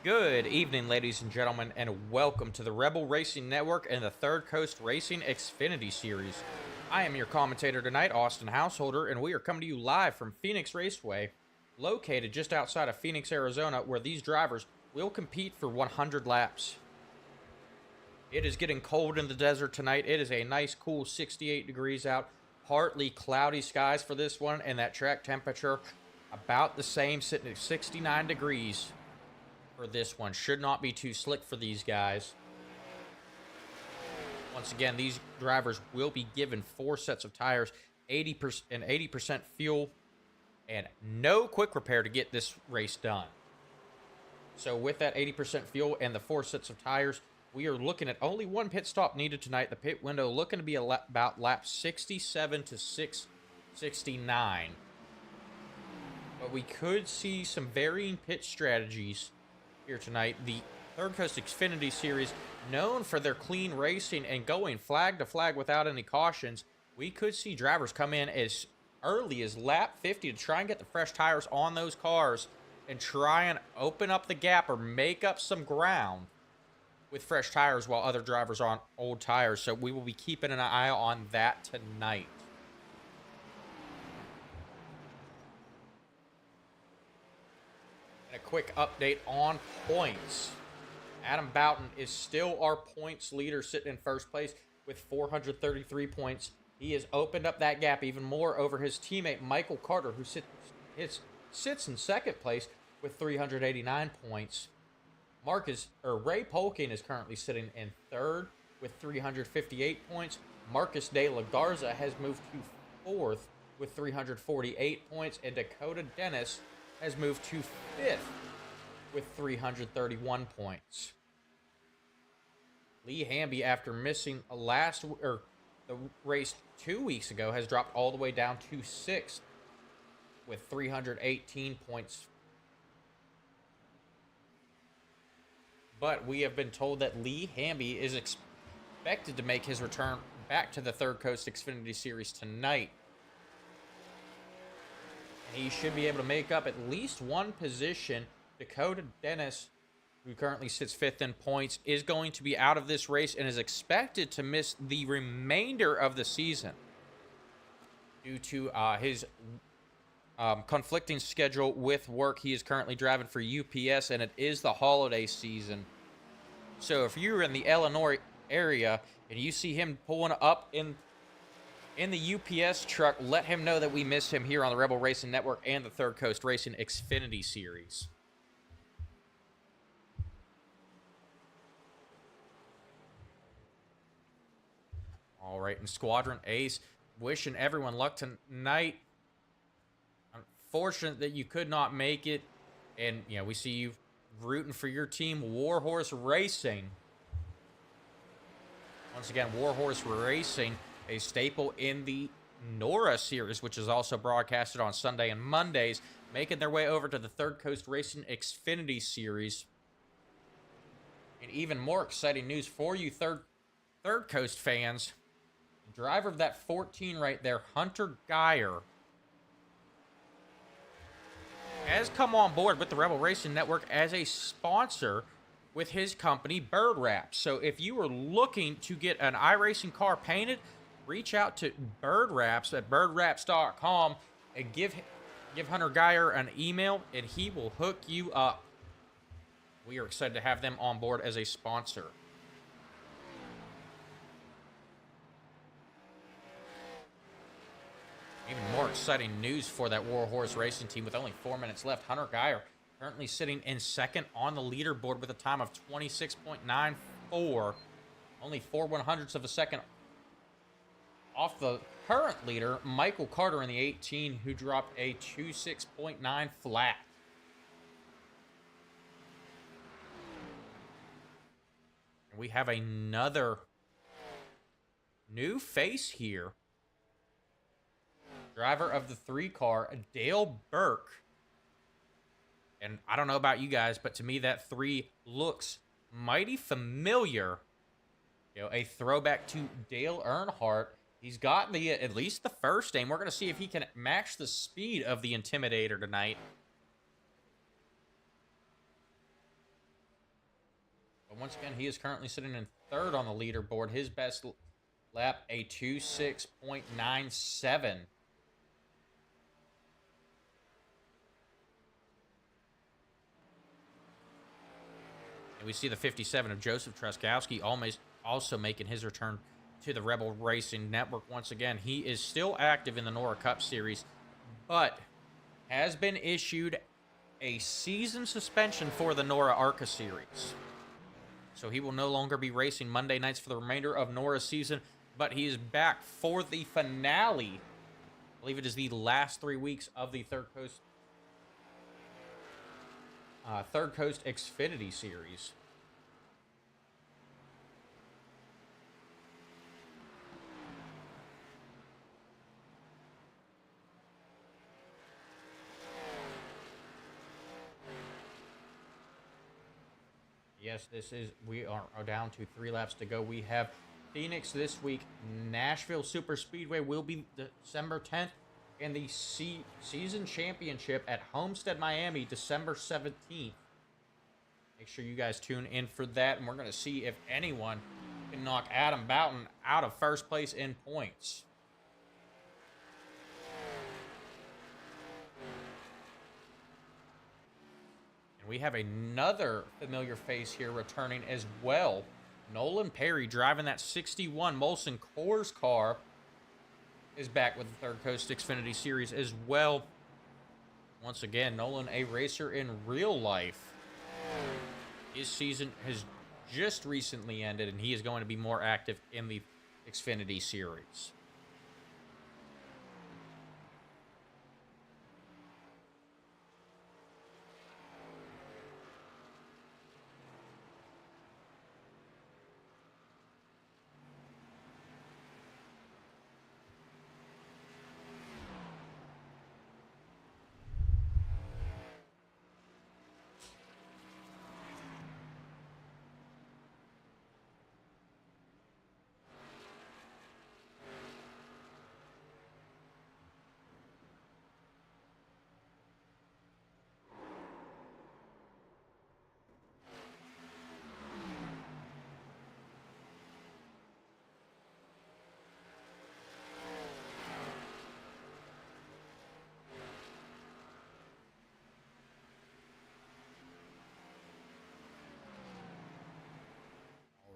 Good evening, ladies and gentlemen, and welcome to the Rebel Racing Network and the Third Coast Racing Xfinity Series. I am your commentator tonight, Austin Householder, and we are coming to you live from Phoenix Raceway, located just outside of Phoenix, Arizona, where these drivers will compete for 100 laps. It is getting cold in the desert tonight. It is a nice, cool 68 degrees out, partly cloudy skies for this one, and that track temperature about the same, sitting at 69 degrees. For this one, should not be too slick for these guys. Once again, these drivers will be given 4 sets of tires, 80% fuel, and no quick repair to get this race done. So with that 80% fuel and the 4 sets of tires, we are looking at only one pit stop needed tonight. The pit window looking to be about lap 67 to 669. But we could see some varying pit strategies here tonight. The Third Coast Xfinity Series, known for their clean racing and going flag to flag without any cautions, we could see drivers come in as early as lap 50 to try and get the fresh tires on those cars and try and open up the gap or make up some ground with fresh tires while other drivers are on old tires. So we will be keeping an eye on that tonight. A quick update on points. Adam Boughton is still our points leader, sitting in first place with 433 points. He has opened up that gap even more over his teammate Michael Carter, who sits in second place with 389 points. Ray Polkin is currently sitting in third with 358 points. Marcus De La Garza has moved to fourth with 348 points, and Dakota Dennis has moved to 5th with 331 points. Lee Hamby, after missing the race 2 weeks ago, has dropped all the way down to 6th with 318 points. But we have been told that Lee Hamby is expected to make his return back to the Third Coast Xfinity Series tonight. He should be able to make up at least one position. Dakota Dennis, who currently sits 5th in points, is going to be out of this race and is expected to miss the remainder of the season due to his conflicting schedule with work. He is currently driving for UPS, and it is the holiday season. So if you're in the Illinois area and you see him pulling up in the UPS truck, let him know that we miss him here on the Rebel Racing Network and the Third Coast Racing Xfinity Series. All right, and Squadron Ace, wishing everyone luck tonight. Unfortunate that you could not make it. And, we see you rooting for your team, Warhorse Racing. Once again, Warhorse Racing, a staple in the NORA series, which is also broadcasted on Sunday and Mondays, making their way over to the Third Coast Racing Xfinity Series. And even more exciting news for you Third Coast fans. The driver of that 14 right there, Hunter Geyer, has come on board with the Rebel Racing Network as a sponsor with his company, Bird Wraps. So if you are looking to get an iRacing car painted, reach out to Bird Wraps at birdwraps.com and give Hunter Geyer an email, and he will hook you up. We are excited to have them on board as a sponsor. Even more exciting news for that Warhorse Racing team with only 4 minutes left. Hunter Geyer currently sitting in second on the leaderboard with a time of 26.94. Only 4/100ths of a second off the current leader, Michael Carter in the 18, who dropped a 26.9 flat. And we have another new face here. Driver of the 3 car, Dale Burke. And I don't know about you guys, but to me that 3 looks mighty familiar. A throwback to Dale Earnhardt. He's got at least the first aim. We're going to see if he can match the speed of the Intimidator tonight. But once again, he is currently sitting in third on the leaderboard. His best lap, a 26.97. And we see the 57 of Joseph Truskowski also making his return to the Rebel Racing Network once again. He is still active in the NORA Cup Series, but has been issued a season suspension for the NORA ARCA Series. So he will no longer be racing Monday nights for the remainder of NORA's season, but he is back for the finale. I believe it is the last 3 weeks of the Third Coast Xfinity Series. Yes, we are down to 3 laps to go. We have Phoenix this week. Nashville Super Speedway will be December 10th. And the season championship at Homestead, Miami, December 17th. Make sure you guys tune in for that. And we're going to see if anyone can knock Adam Boughton out of first place in points. And we have another familiar face here returning as well. Nolan Perry driving that 61 Molson Coors car is back with the Third Coast Xfinity Series as well. Once again, Nolan, a racer in real life. His season has just recently ended, and he is going to be more active in the Xfinity Series.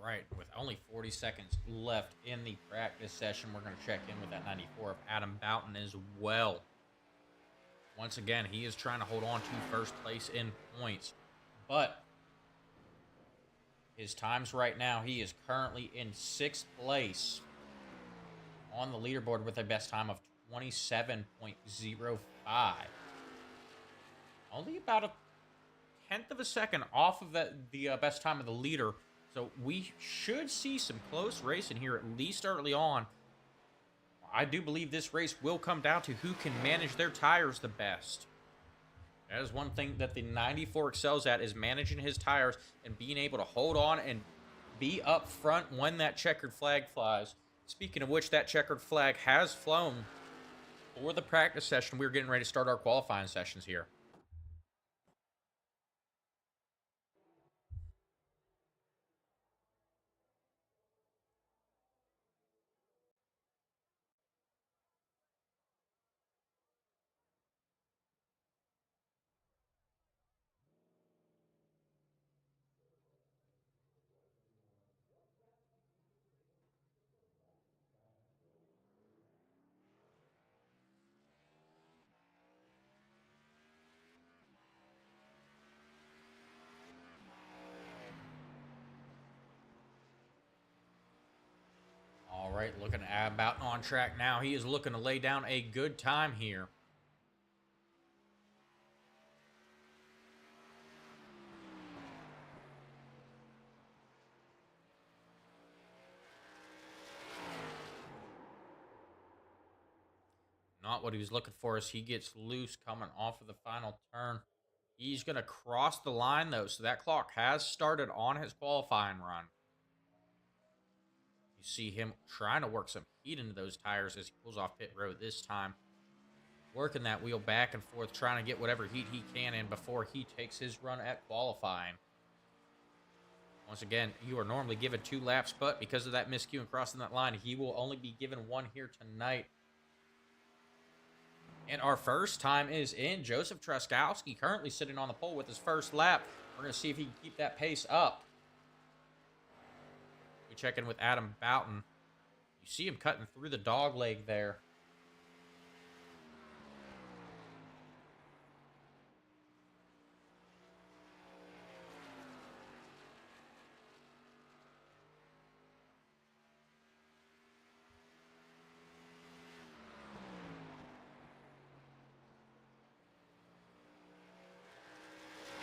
Right, with only 40 seconds left in the practice session, we're going to check in with that 94 of Adam Boughton as well. Once again, he is trying to hold on to first place in points, but his times right now, he is currently in 6th place on the leaderboard with a best time of 27.05. Only about a 1/10 of a second off of the best time of the leader. So we should see some close racing here, at least early on. I do believe this race will come down to who can manage their tires the best. That is one thing that the 94 excels at, is managing his tires and being able to hold on and be up front when that checkered flag flies. Speaking of which, that checkered flag has flown for the practice session. We're getting ready to start our qualifying sessions here. All right, looking at about on track now. He is looking to lay down a good time here. Not what he was looking for as he gets loose coming off of the final turn. He's going to cross the line, though, so that clock has started on his qualifying run. You see him trying to work some heat into those tires as he pulls off pit road this time. Working that wheel back and forth, trying to get whatever heat he can in before he takes his run at qualifying. Once again, you are normally given 2 laps, but because of that miscue and crossing that line, he will only be given 1 here tonight. And our first time is in. Joseph Truskowski currently sitting on the pole with his first lap. We're going to see if he can keep that pace up. We check in with Adam Boughton. You see him cutting through the dog leg there.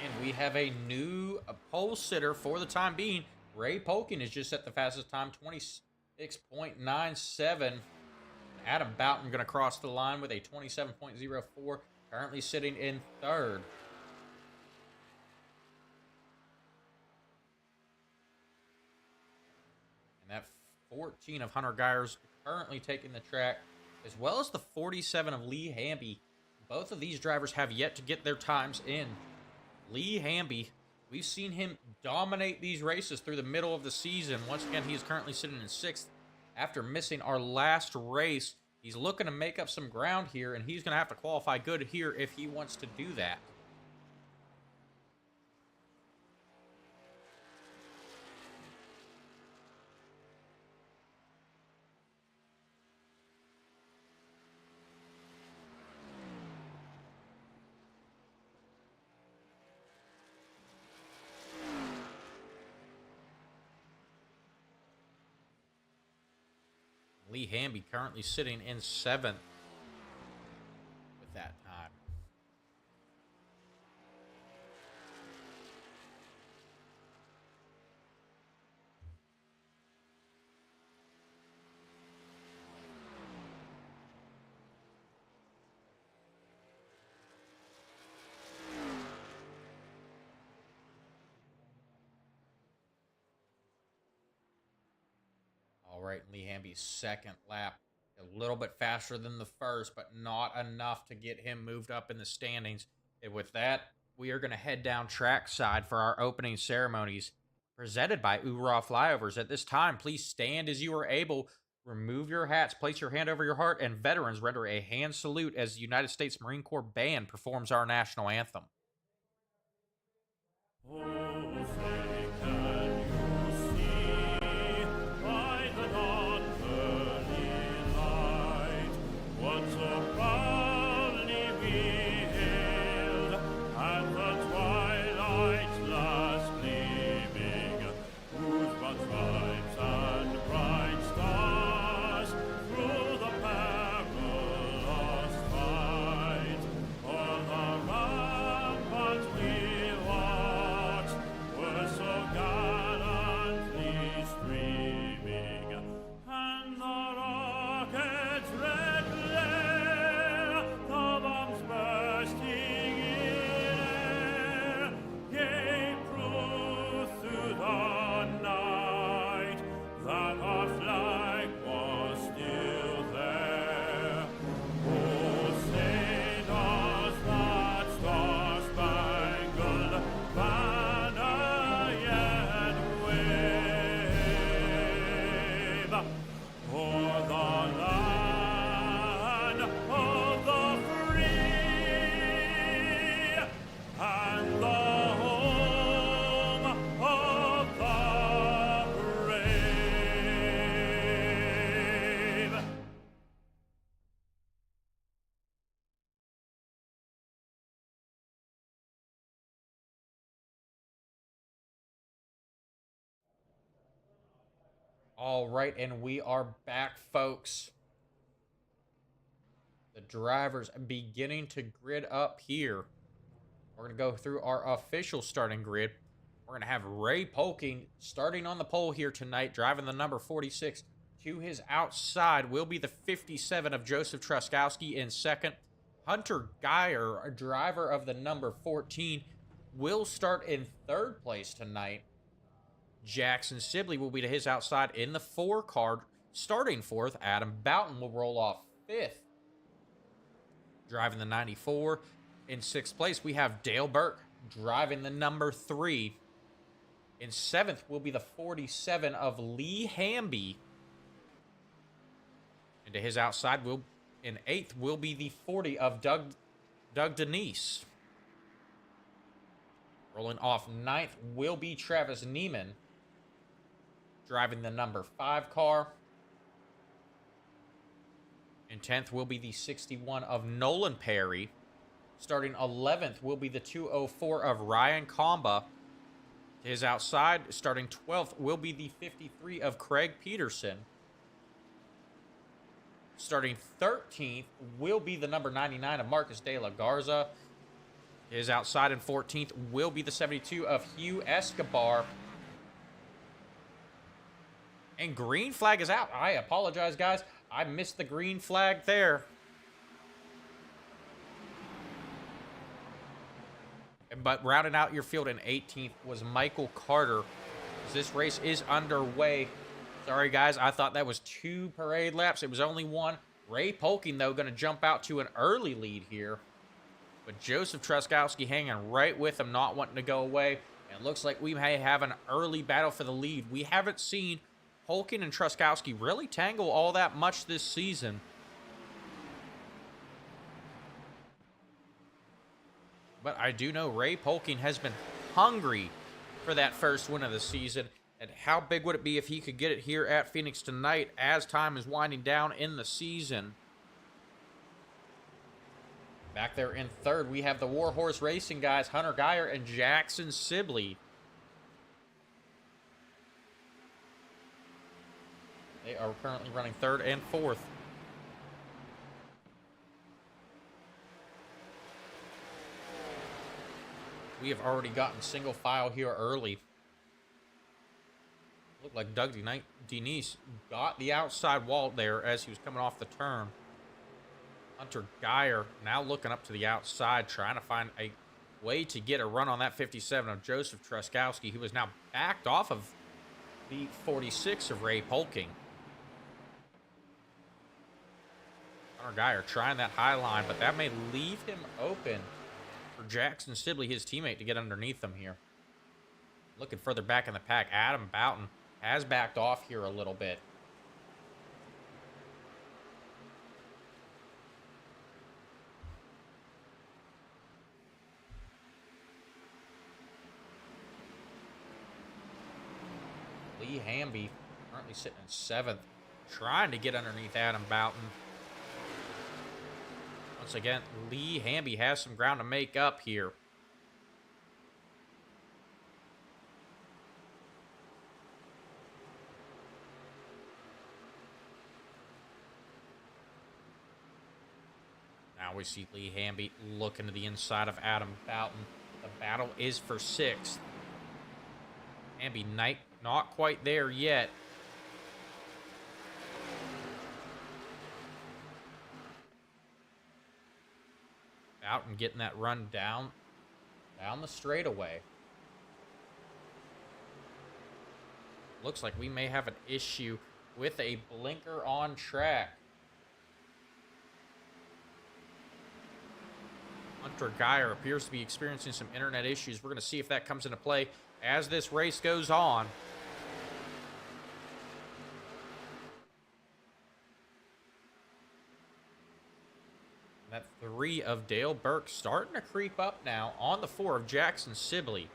And we have a new pole sitter for the time being. Ray Polkin is just at the fastest time, 26.97. Adam Boughton going to cross the line with a 27.04, currently sitting in third. And that 14 of Hunter Geyers currently taking the track, as well as the 47 of Lee Hamby. Both of these drivers have yet to get their times in. Lee Hamby, we've seen him dominate these races through the middle of the season. Once again, he is currently sitting in 6th after missing our last race. He's looking to make up some ground here, and he's going to have to qualify good here if he wants to do that. Lee Hamby currently sitting in 7th with that time. All right, Lee Hamby's second lap, a little bit faster than the first, but not enough to get him moved up in the standings. And with that, we are going to head down trackside for our opening ceremonies presented by Ura Flyovers. At this time, please stand as you are able. Remove your hats, place your hand over your heart, and veterans render a hand salute as the United States Marine Corps Band performs our national anthem. All right, and we are back, folks. The drivers beginning to grid up here. We're going to go through our official starting grid. We're going to have Ray Polking starting on the pole here tonight, driving the number 46. To his outside will be the 57 of Joseph Truskowski in second. Hunter Geyer, a driver of the number 14, will start in third place tonight. Jackson Sibley will be to his outside in the 4 car. Starting fourth, Adam Boughton will roll off 5th. Driving the 94. In 6th place, we have Dale Burke driving the number 3. In 7th will be the 47 of Lee Hamby. And to his outside, in 8th will be the 40 of Doug Denise. Rolling off 9th will be Travis Neiman, driving the number 5 car. In 10th will be the 61 of Nolan Perry. Starting 11th will be the 204 of Ryan Comba. To his outside, starting 12th will be the 53 of Craig Peterson. Starting 13th will be the number 99 of Marcus De La Garza. His outside in 14th will be the 72 of Hugh Escobar. And green flag is out. I apologize, guys. I missed the green flag there. But rounding out your field in 18th was Michael Carter. This race is underway. Sorry, guys. I thought that was 2 parade laps. It was only 1. Ray Polking, though, going to jump out to an early lead here. But Joseph Truskowski hanging right with him, not wanting to go away. And it looks like we may have an early battle for the lead. We haven't seen Polking and Truskowski really tangle all that much this season. But I do know Ray Polking has been hungry for that first win of the season. And how big would it be if he could get it here at Phoenix tonight as time is winding down in the season? Back there in 3rd, we have the Warhorse Racing guys, Hunter Geyer and Jackson Sibley. They are currently running 3rd and 4th. We have already gotten single file here early. Looked like Doug Denise got the outside wall there as he was coming off the turn. Hunter Geyer now looking up to the outside, trying to find a way to get a run on that 57 of Joseph Truskowski, who is now backed off of the 46 of Ray Polking. Hunter Geyer trying that high line, but that may leave him open for Jackson Sibley, his teammate, to get underneath him here. Looking further back in the pack, Adam Boughton has backed off here a little bit. Lee Hamby currently sitting in 7th, trying to get underneath Adam Boughton. Once again, Lee Hamby has some ground to make up here. Now we see Lee Hamby looking to the inside of Adam Boughton. The battle is for 6th. Hamby not quite there yet. Boughton getting that run down the straightaway. Looks like we may have an issue with a blinker on track. Hunter Geyer appears to be experiencing some internet issues. We're going to see if that comes into play as this race goes on. That 3 of Dale Burke starting to creep up now on the 4 of Jackson Sibley.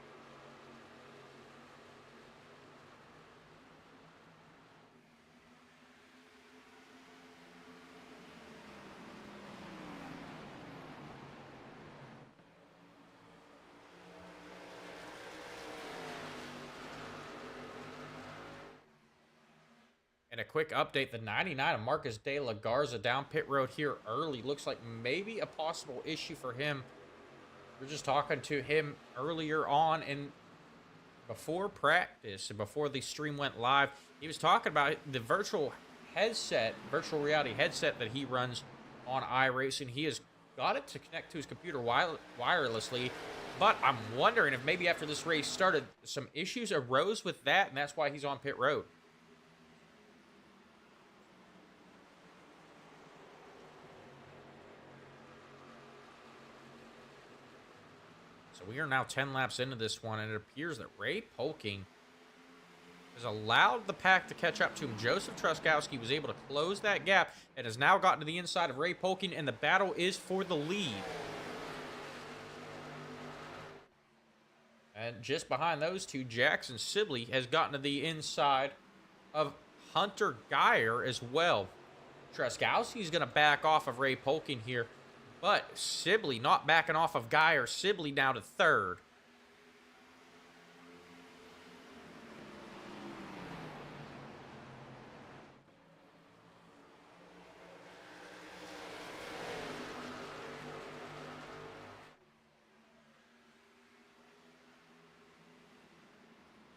And a quick update, the 99 of Marcus De La Garza down pit road here early. Looks like maybe a possible issue for him. We were just talking to him earlier on and before practice and before the stream went live. He was talking about the virtual reality headset that he runs on iRacing. He has got it to connect to his computer wirelessly. But I'm wondering if maybe after this race started, some issues arose with that, and that's why he's on pit road. So we are now 10 laps into this one, and it appears that Ray Polking has allowed the pack to catch up to him. Joseph Truskowski was able to close that gap and has now gotten to the inside of Ray Polking, and the battle is for the lead. And just behind those two, Jackson Sibley has gotten to the inside of Hunter Geyer as well. Truskowski's going to back off of Ray Polking here, but Sibley not backing off of Geyer. Sibley now to third.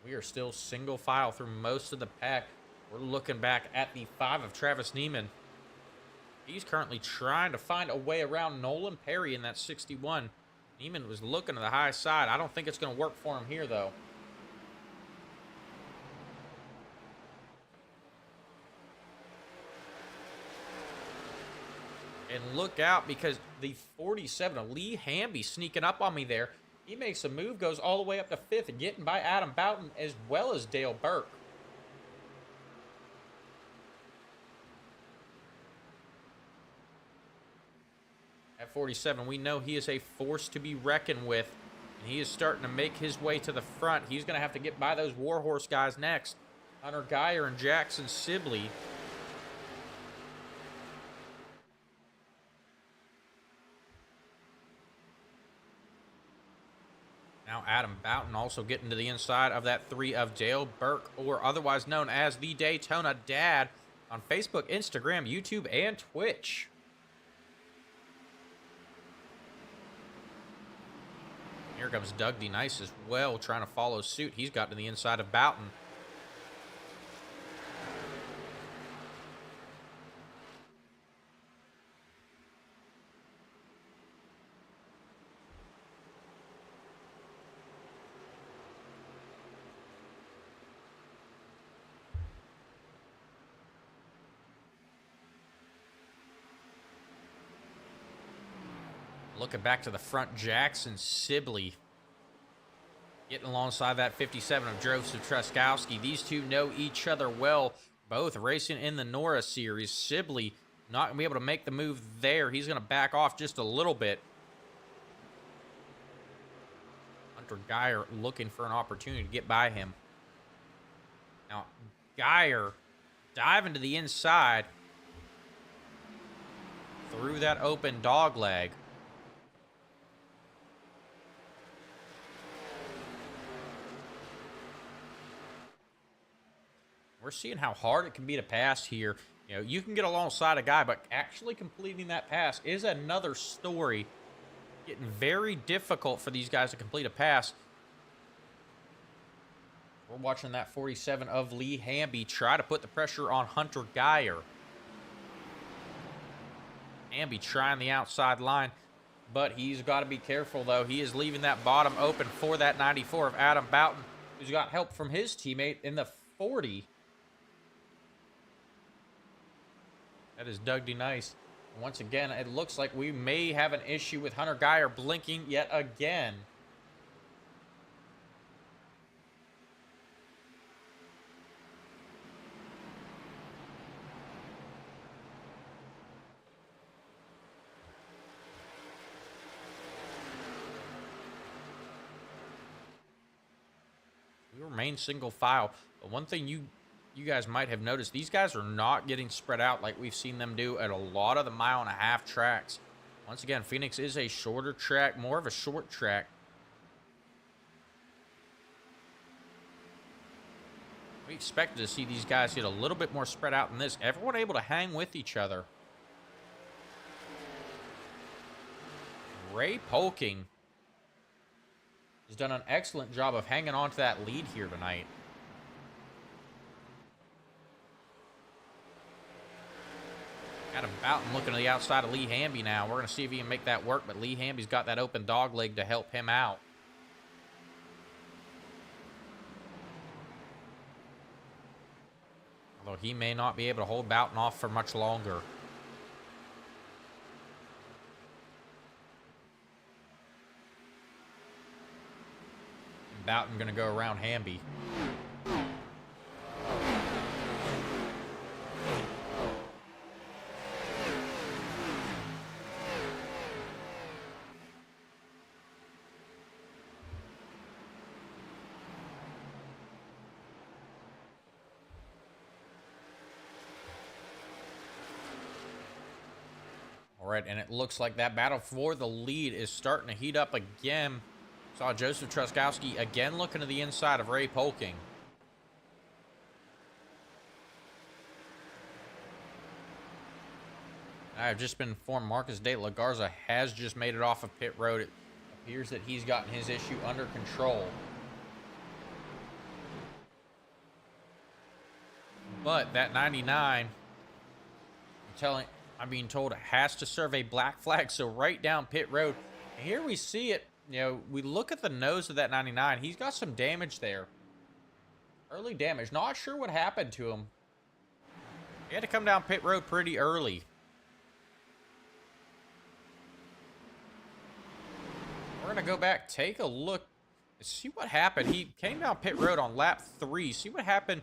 We are still single file through most of the pack. We're looking back at the 5 of Travis Neiman. He's currently trying to find a way around Nolan Perry in that 61. Neiman was looking to the high side. I don't think it's going to work for him here, though. And look out, because the 47 of Lee Hamby sneaking up on me there. He makes a move, goes all the way up to 5th, getting by Adam Boughton as well as Dale Burke. At 47, we know he is a force to be reckoned with, and he is starting to make his way to the front. He's going to have to get by those Warhorse guys next. Hunter Geyer and Jackson Sibley. Now Adam Boughton also getting to the inside of that 3 of Dale Burke, or otherwise known as the Daytona Dad, on Facebook, Instagram, YouTube, and Twitch. Here comes Doug D. Nice as well, trying to follow suit. He's got to the inside of Boughton. Looking back to the front, Jackson Sibley getting alongside that 57 of Joseph Truskowski. These two know each other well, both racing in the Nora Series. Sibley not going to be able to make the move there. He's going to back off just a little bit. Hunter Geyer looking for an opportunity to get by him. Now, Geyer diving to the inside through that open dog leg. We're seeing how hard it can be to pass here. You know, you can get alongside a guy, but actually completing that pass is another story. Getting very difficult for these guys to complete a pass. We're watching that 47 of Lee Hamby try to put the pressure on Hunter Geyer. Hamby trying the outside line, but he's got to be careful, though. He is leaving that bottom open for that 94 of Adam Boughton, who's got help from his teammate in the 40. That is Doug D. Nice. Once again, it looks like we may have an issue with Hunter Geyer blinking yet again. We remain single file, but one thing you guys might have noticed, these guys are not getting spread out like we've seen them do at a lot of the 1.5 mile tracks. Once again, Phoenix is a shorter track, more of a short track. We expected to see these guys get a little bit more spread out than this. Everyone able to hang with each other. Ray Polking has done an excellent job of hanging on to that lead here tonight. Adam Boughton looking to the outside of Lee Hamby now. We're going to see if he can make that work, but Lee Hamby's got that open dog leg to help him out. Although he may not be able to hold Boughton off for much longer. Boughton going to go around Hamby. All right, and it looks like that battle for the lead is starting to heat up again. Saw Joseph Truskowski again looking to the inside of Ray Polking. I've just been informed Marcus de la Garza has just made it off of pit road. It appears that he's gotten his issue under control. But that 99, I'm being told it has to serve a black flag, so right down pit road. And here we see it. You know, we look at the nose of that 99. He's got some damage there. Early damage. Not sure what happened to him. He had to come down pit road pretty early. We're going to go back, take a look, see what happened. He came down pit road on lap 3. See what happened.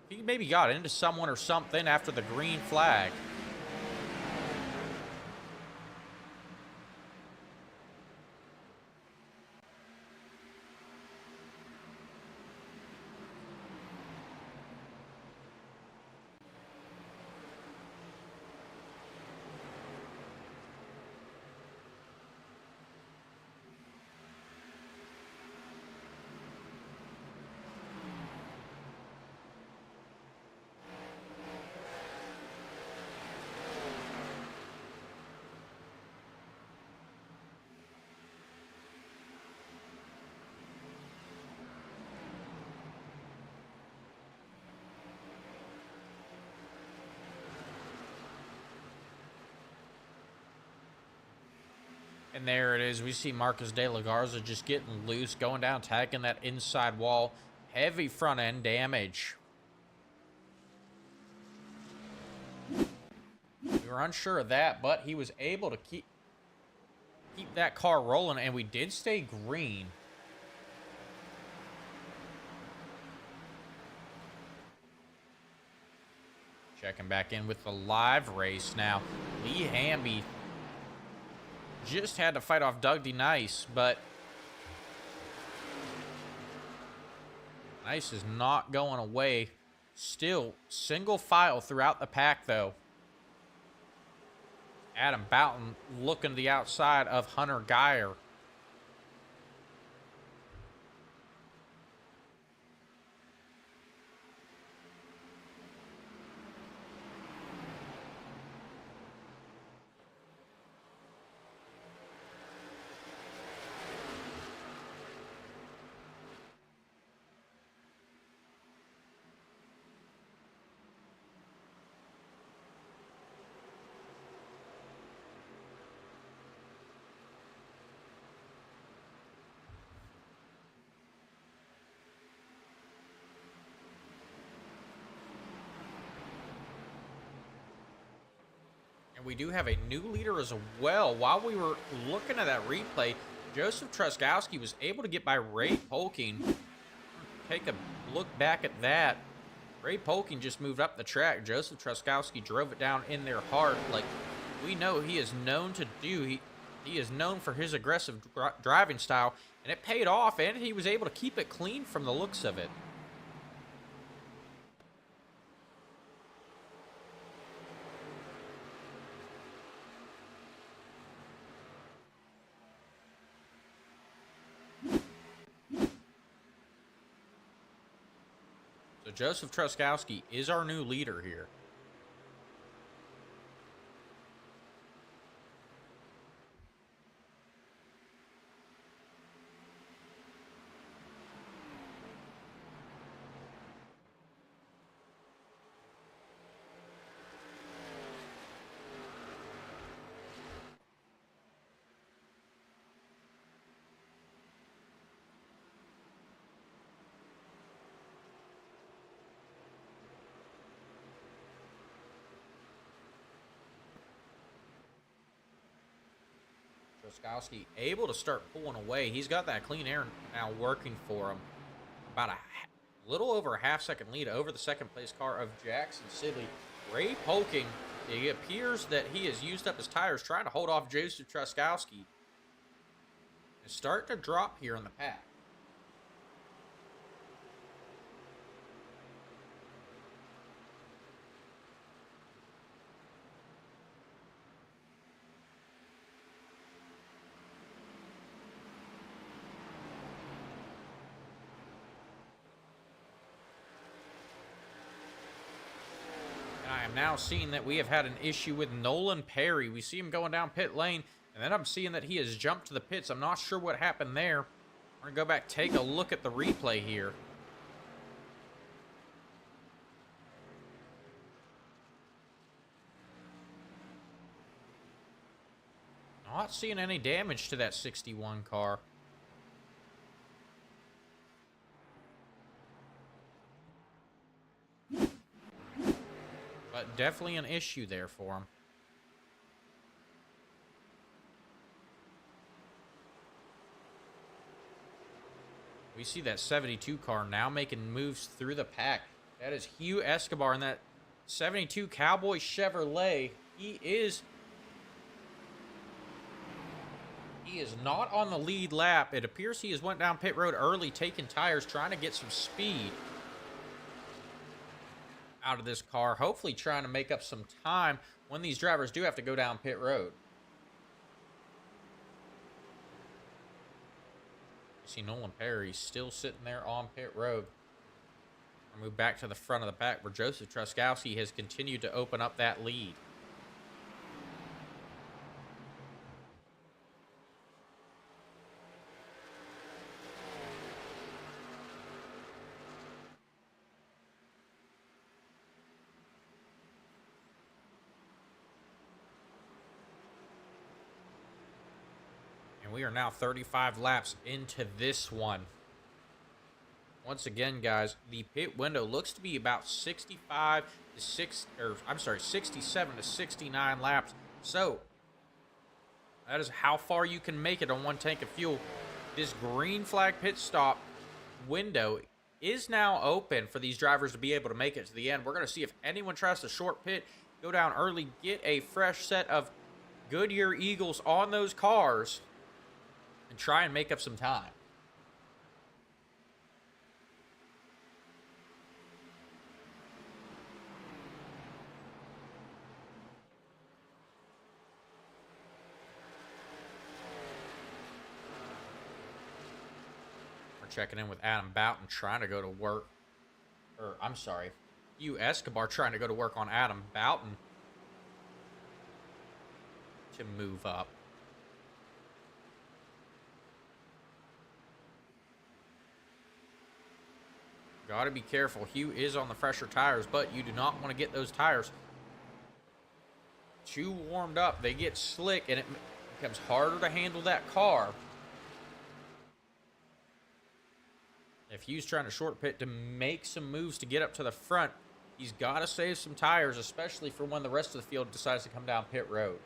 He maybe got into someone or something after the green flag. And there it is. We see Marcus de la Garza just getting loose, going down, tagging that inside wall. Heavy front end damage. We were unsure of that, but he was able to keep that car rolling, and we did stay green. Checking back in with the live race now. Lee Hamby just had to fight off Doug D. Nice, but Nice is not going away. Still single file throughout the pack, though. Adam Boughton looking to the outside of Hunter Geyer. And we do have a new leader as well. While we were looking at that replay, Joseph Truskowski was able to get by Ray Polking. Take a look back at that. Ray Polking just moved up the track. Joseph Truskowski drove it down in there hard, like we know he is known to do. He is known for his aggressive driving style, and it paid off, and he was able to keep it clean from the looks of it. So Joseph Truskowski is our new leader here. Truskowski able to start pulling away. He's got that clean air now working for him. About a little over a half-second lead over the second-place car of Jackson Sidley. Ray Polking, it appears that he has used up his tires trying to hold off Joseph Truskowski. And start to drop here in the pack. I am now seeing that we have had an issue with Nolan Perry. We see him going down pit lane, and then I'm seeing that he has jumped to the pits. I'm not sure what happened there. We're going to go back, take a look at the replay here. Not seeing any damage to that 61 car. But definitely an issue there for him. We see that 72 car now making moves through the pack. That is Hugh Escobar in that 72 Cowboy Chevrolet. He is not on the lead lap. It appears he has went down pit road early, taking tires, trying to get some speed out of this car, hopefully trying to make up some time when these drivers do have to go down pit road. You see Nolan Perry still sitting there on pit road. I'll move back to the front of the pack where Joseph Truskowski has continued to open up that lead. And we are now 35 laps into this one. Once again, guys, the pit window looks to be about 67 to 69 laps. So that is how far you can make it on one tank of fuel. This green flag pit stop window is now open for these drivers to be able to make it to the end. We're going to see if anyone tries to short pit, go down early, get a fresh set of Goodyear Eagles on those cars, and try and make up some time. We're checking in with Adam Boughton trying to go to work. Or, I'm sorry, Hugh Escobar trying to go to work on Adam Boughton to move up. Got to be careful. Hugh is on the fresher tires, but you do not want to get those tires too warmed up. They get slick, and it becomes harder to handle that car. If Hugh's trying to short pit to make some moves to get up to the front, he's got to save some tires, especially for when the rest of the field decides to come down pit road.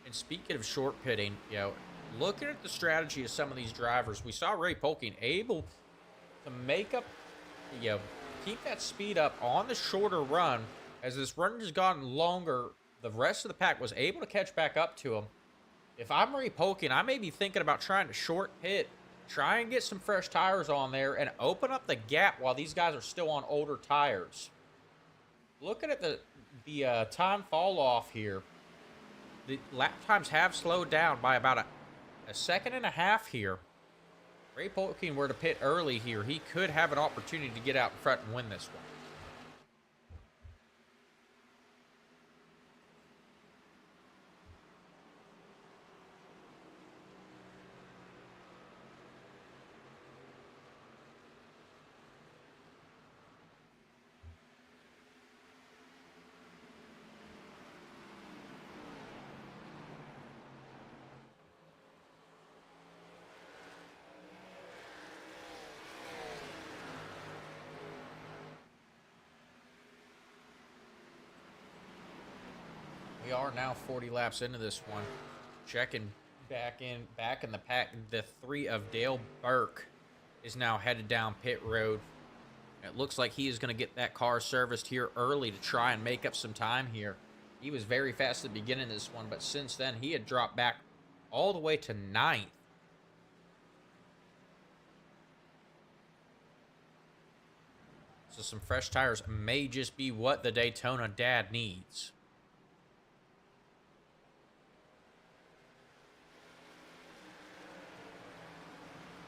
And speaking of short pitting, looking at the strategy of some of these drivers, we saw Ray Polking able to make up, keep that speed up on the shorter run. As this run has gotten longer, the rest of the pack was able to catch back up to him. If I'm Ray Polking, I may be thinking about trying to short pit, try and get some fresh tires on there, and open up the gap while these guys are still on older tires. Looking at the time fall off here, the lap times have slowed down by about a second and a half here. Ray Polking were to pit early here, he could have an opportunity to get out in front and win this one. We are now 40 laps into this one. Checking back in the pack. The 3 of Dale Burke is now headed down pit road. It looks like he is going to get that car serviced here early to try and make up some time here. He was very fast at the beginning of this one, but since then he had dropped back all the way to 9th. So some fresh tires may just be what the Daytona dad needs.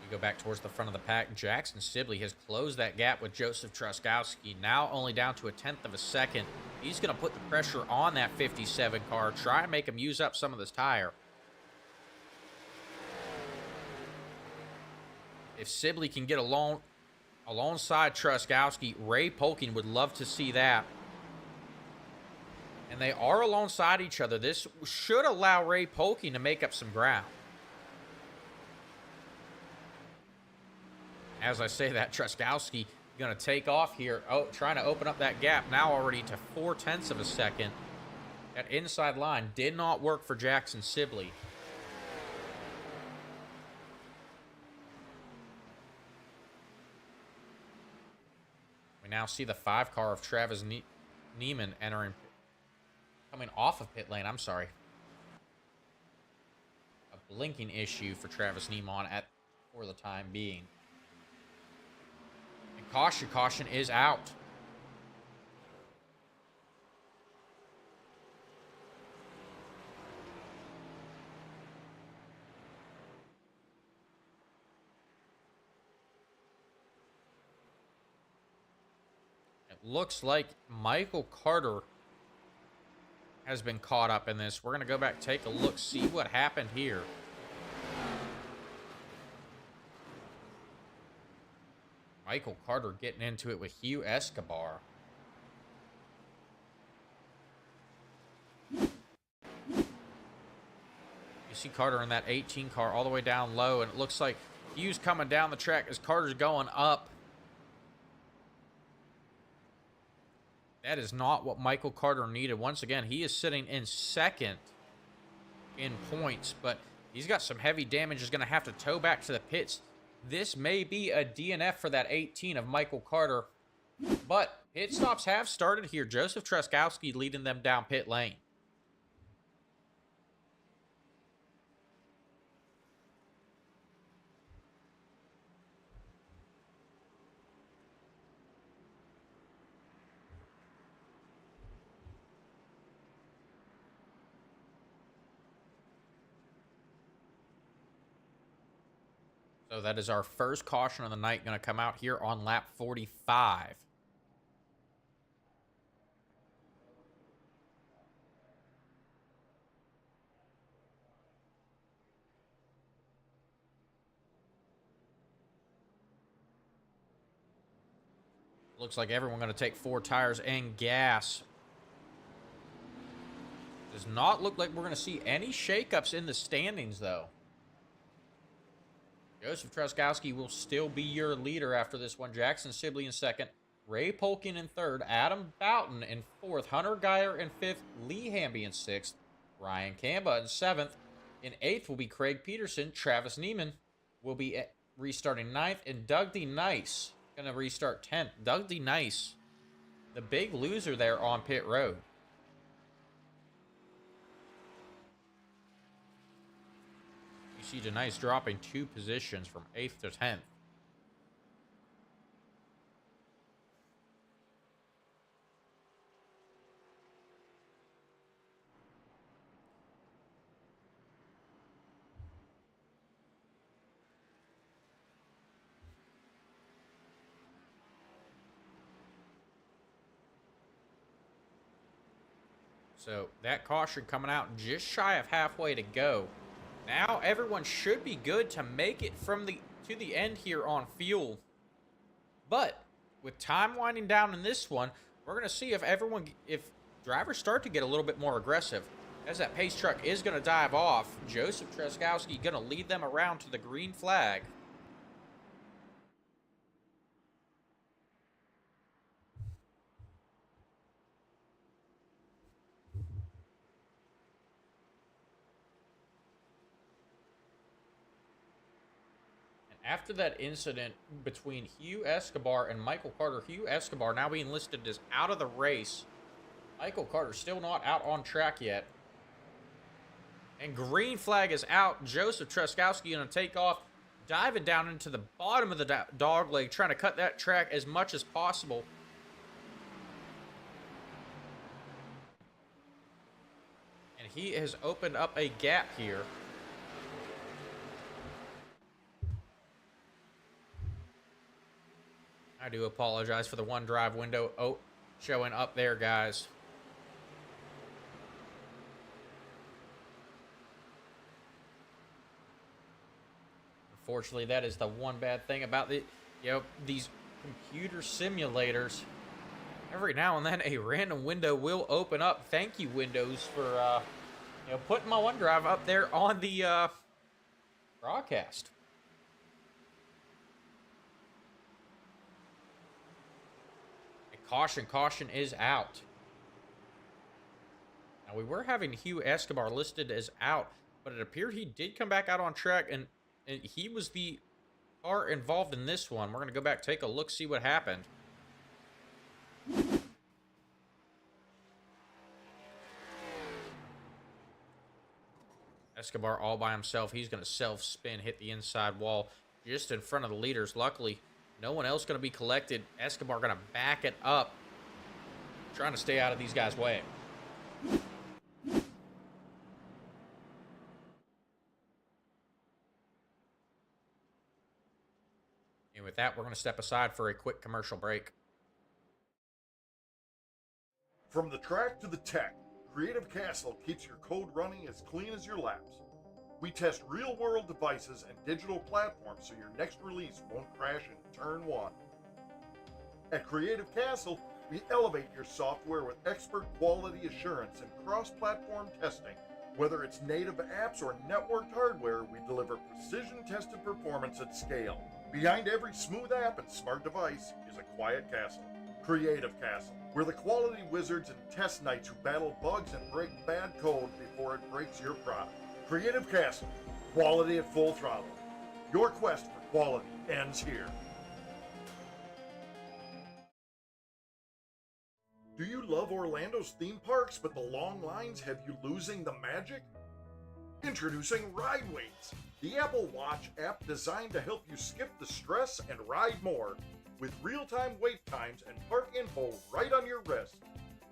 We go back towards the front of the pack. Jackson Sibley has closed that gap with Joseph Truskowski, now only down to a 1/10 of a second. He's going to put the pressure on that 57 car, try and make him use up some of this tire. If Sibley can get alongside Truskowski, Ray Polkin would love to see that. And they are alongside each other. This should allow Ray Polkin to make up some ground. As I say that, Truskowski going to take off here. Oh, trying to open up that gap now already to 4/10 of a second. That inside line did not work for Jackson Sibley. We now see the 5 car of Travis Neiman coming off of pit lane. I'm sorry. A blinking issue for Travis Neiman for the time being. And caution is out. Looks like Michael Carter has been caught up in this. We're going to go back, take a look, see what happened here. Michael Carter getting into it with Hugh Escobar. You see Carter in that 18 car all the way down low, and it looks like Hugh's coming down the track as Carter's going up. That is not what Michael Carter needed. Once again, he is sitting in second in points, but he's got some heavy damage. He's going to have to tow back to the pits. This may be a DNF for that 18 of Michael Carter, but pit stops have started here. Joseph Truskowski leading them down pit lane. So that is our first caution of the night, going to come out here on lap 45. Looks like everyone going to take 4 tires and gas. Does not look like we're going to see any shakeups in the standings, though. Joseph Truskowski will still be your leader after this one. Jackson Sibley in second. Ray Polkin in third. Adam Boughton in fourth. Hunter Geyer in fifth. Lee Hamby in sixth. Ryan Kamba in seventh. In eighth will be Craig Peterson. Travis Neiman will be restarting ninth. And Doug D. Nice going to restart 10th. Doug D. Nice, the big loser there on pit road. You see Denice dropping 2 positions from 8th to 10th. So that caution coming out just shy of halfway to go. Now everyone should be good to make it to the end here on fuel. But with time winding down in this one, we're going to see if drivers start to get a little bit more aggressive. As that pace truck is going to dive off, Joseph Truskowski going to lead them around to the green flag. After that incident between Hugh Escobar and Michael Carter, Hugh Escobar now being listed as out of the race. Michael Carter still not out on track yet. And green flag is out. Joseph Truskowski going to take off, diving down into the bottom of the dog leg, trying to cut that track as much as possible. And he has opened up a gap here. I do apologize for the one drive window showing up there, guys. Unfortunately, that is the one bad thing about these computer simulators. Every now and then, a random window will open up. Thank you, Windows, for putting my OneDrive up there on the broadcast. Caution is out. Now, we were having Hugh Escobar listed as out, but it appeared he did come back out on track, and he was the car involved in this one. We're going to go back, take a look, see what happened. Escobar all by himself. He's going to self-spin, hit the inside wall just in front of the leaders. Luckily, no one else going to be collected. Escobar going to back it up, trying to stay out of these guys' way. And with that, we're going to step aside for a quick commercial break. From the track to the tech, Creative Castle keeps your code running as clean as your laps. We test real-world devices and digital platforms so your next release won't crash in turn one. At Creative Castle, we elevate your software with expert quality assurance and cross-platform testing. Whether it's native apps or networked hardware, we deliver precision-tested performance at scale. Behind every smooth app and smart device is a quiet castle. Creative Castle. We're the quality wizards and test knights who battle bugs and break bad code before it breaks your product. Creative Castle, quality at full throttle. Your quest for quality ends here. Do you love Orlando's theme parks, but the long lines have you losing the magic? Introducing Ride Waits, the Apple Watch app designed to help you skip the stress and ride more, with real-time wait times and park info right on your wrist.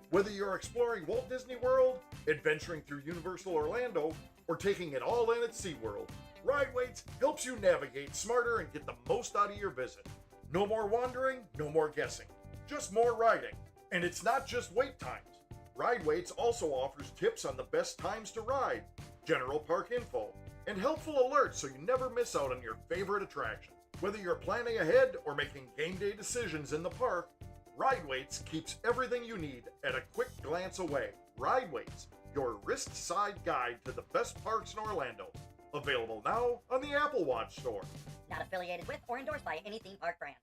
Whether you're exploring Walt Disney World, adventuring through Universal Orlando, or taking it all in at SeaWorld, Ride Waits helps you navigate smarter and get the most out of your visit. No more wandering, no more guessing, just more riding. And it's not just wait times. Ride Waits also offers tips on the best times to ride, general park info, and helpful alerts so you never miss out on your favorite attraction. Whether you're planning ahead or making game day decisions in the park, Ride Waits keeps everything you need at a quick glance away. Ride Waits, your wrist-side guide to the best parks in Orlando. Available now on the Apple Watch store. Not affiliated with or endorsed by any theme park brand.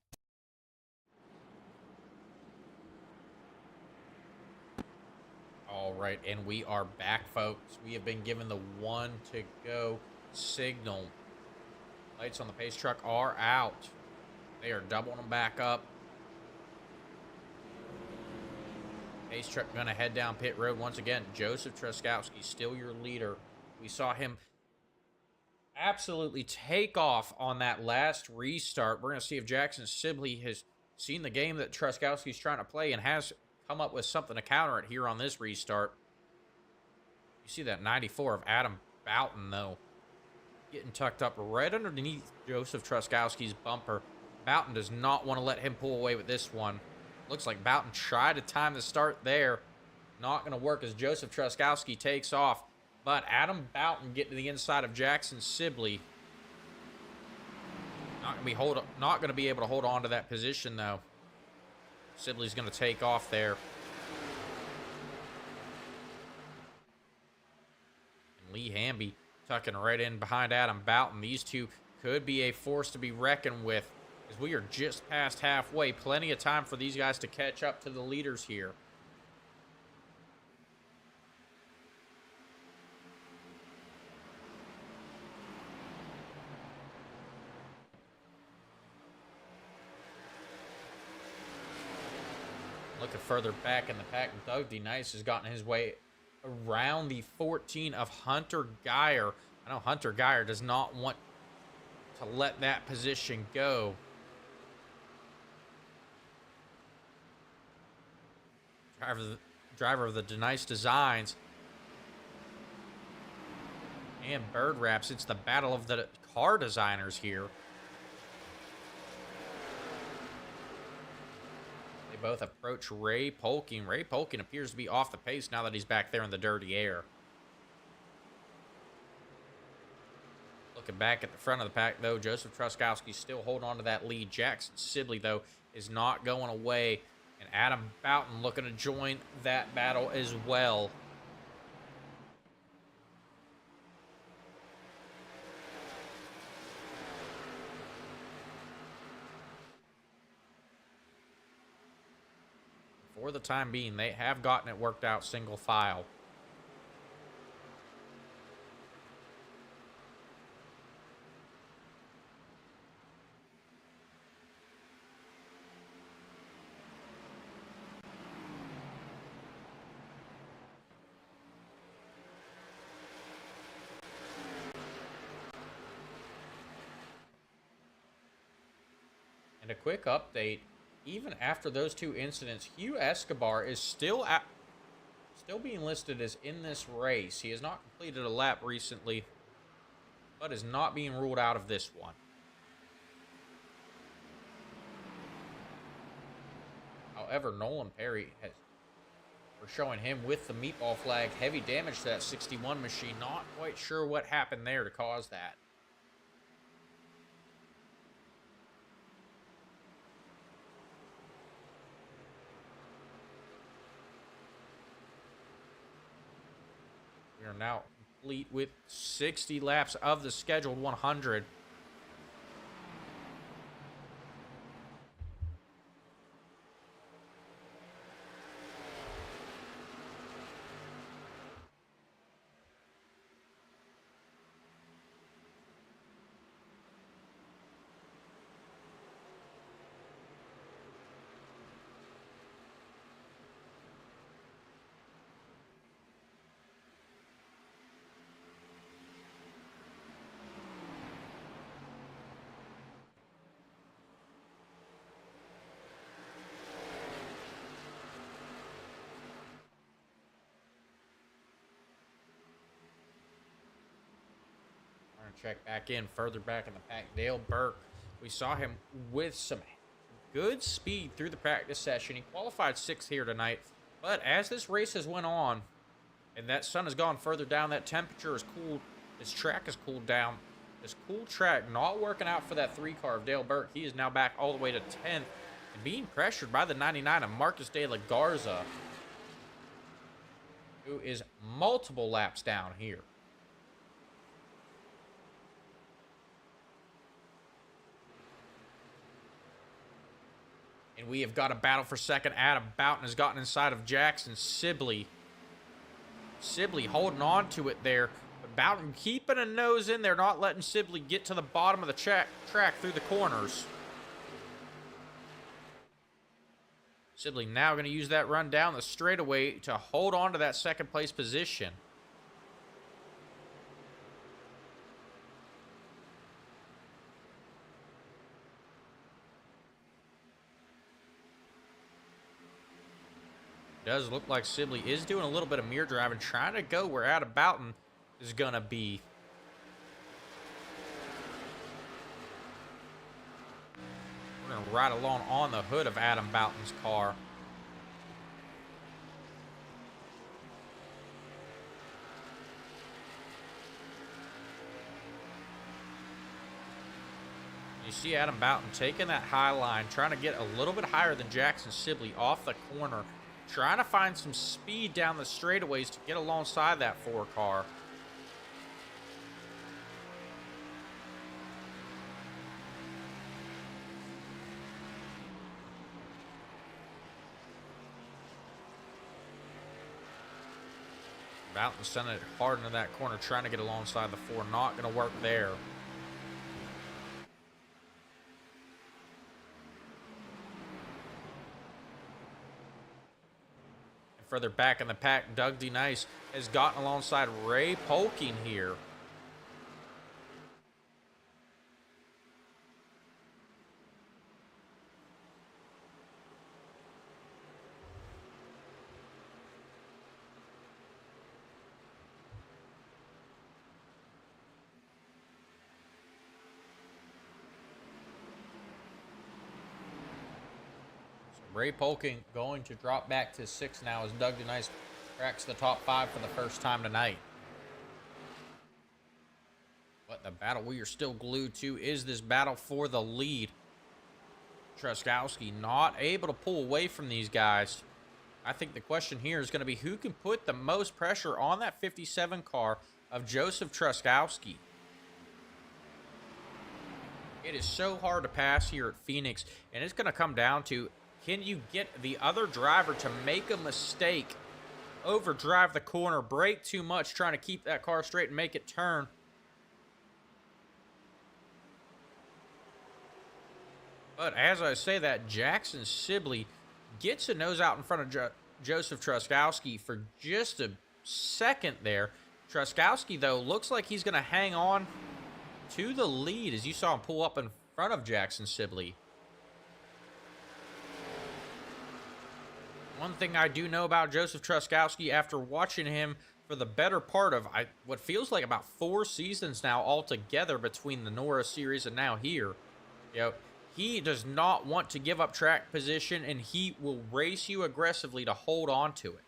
All right, and we are back, folks. We have been given the 1 to go signal. Lights on the pace truck are out. They are doubling them back up. Pace truck going to head down pit road once again. Joseph Truskowski, still your leader. We saw him absolutely take off on that last restart. We're going to see if Jackson Sibley has seen the game that Truskowski's trying to play and has come up with something to counter it here on this restart. You see that 94 of Adam Boughton, though, getting tucked up right underneath Joseph Truskowski's bumper. Boughton does not want to let him pull away with this one. Looks like Boughton tried to time the start there. Not going to work as Joseph Truskowski takes off. But Adam Boughton getting to the inside of Jackson Sibley. Not going to be able to hold on to that position, though. Sibley's going to take off there. And Lee Hamby tucking right in behind Adam Boughton. These two could be a force to be reckoned with, as we are just past halfway. Plenty of time for these guys to catch up to the leaders here. Looking further back in the pack, Doug D. Nice has gotten his way around the 14 of Hunter Geyer. I know Hunter Geyer does not want to let that position go. Driver of the Denice Designs and Bird Wraps. It's the battle of the car designers here. They both approach Ray Polking. Ray Polking appears to be off the pace now that he's back there in the dirty air. Looking back at the front of the pack, though, Joseph Truskowski still holding on to that lead. Jackson Sibley, though, is not going away. And Adam Boughton looking to join that battle as well. For the time being, they have gotten it worked out single file. And a quick update, even after those two incidents, Hugh Escobar is still being listed as in this race. He has not completed a lap recently, but is not being ruled out of this one. However, Nolan Perry we're showing him with the meatball flag, heavy damage to that 61 machine. Not quite sure what happened there to cause that. We are now complete with 60 laps of the scheduled 100. Check back in further back in the pack. Dale Burke, we saw him with some good speed through the practice session. He qualified 6th here tonight, but as this race has went on and that sun has gone further down, that temperature is cooled, this track has cooled down. This cool track not working out for that 3 car of Dale Burke. He is now back all the way to 10th and being pressured by the 99 of Marcus De La Garza, who is multiple laps down here. And we have got a battle for second. Adam Boughton has gotten inside of Jackson Sibley. Sibley holding on to it there. But Boughton keeping a nose in there, not letting Sibley get to the bottom of the track through the corners. Sibley now going to use that run down the straightaway to hold on to that second place position. Does look like Sibley is doing a little bit of mirror driving, trying to go where Adam Boughton is going to be. We're going to ride along on the hood of Adam Boughton's car. You see Adam Boughton taking that high line, trying to get a little bit higher than Jackson Sibley off the corner. Trying to find some speed down the straightaways to get alongside that 4 car. Boughton sending it hard into that corner, trying to get alongside the 4. Not going to work there. further back in the pack. Doug D. Nice has gotten alongside Ray Polking here. Ray Polking going to drop back to 6 now as Doug DeNice cracks the top 5 for the first time tonight. But the battle we are still glued to is this battle for the lead. Truskowski not able to pull away from these guys. I think the question here is going to be who can put the most pressure on that 57 car of Joseph Truskowski. It is so hard to pass here at Phoenix, and it's going to come down to, can you get the other driver to make a mistake, overdrive the corner, brake too much, trying to keep that car straight and make it turn? But as I say that, Jackson Sibley gets a nose out in front of Joseph Truskowski for just a second there. Truskowski, though, looks like he's going to hang on to the lead as you saw him pull up in front of Jackson Sibley. One thing I do know about Joseph Truskowski after watching him for the better part of what feels like about 4 seasons now altogether between the Nora series and now here, he does not want to give up track position, and he will race you aggressively to hold on to it.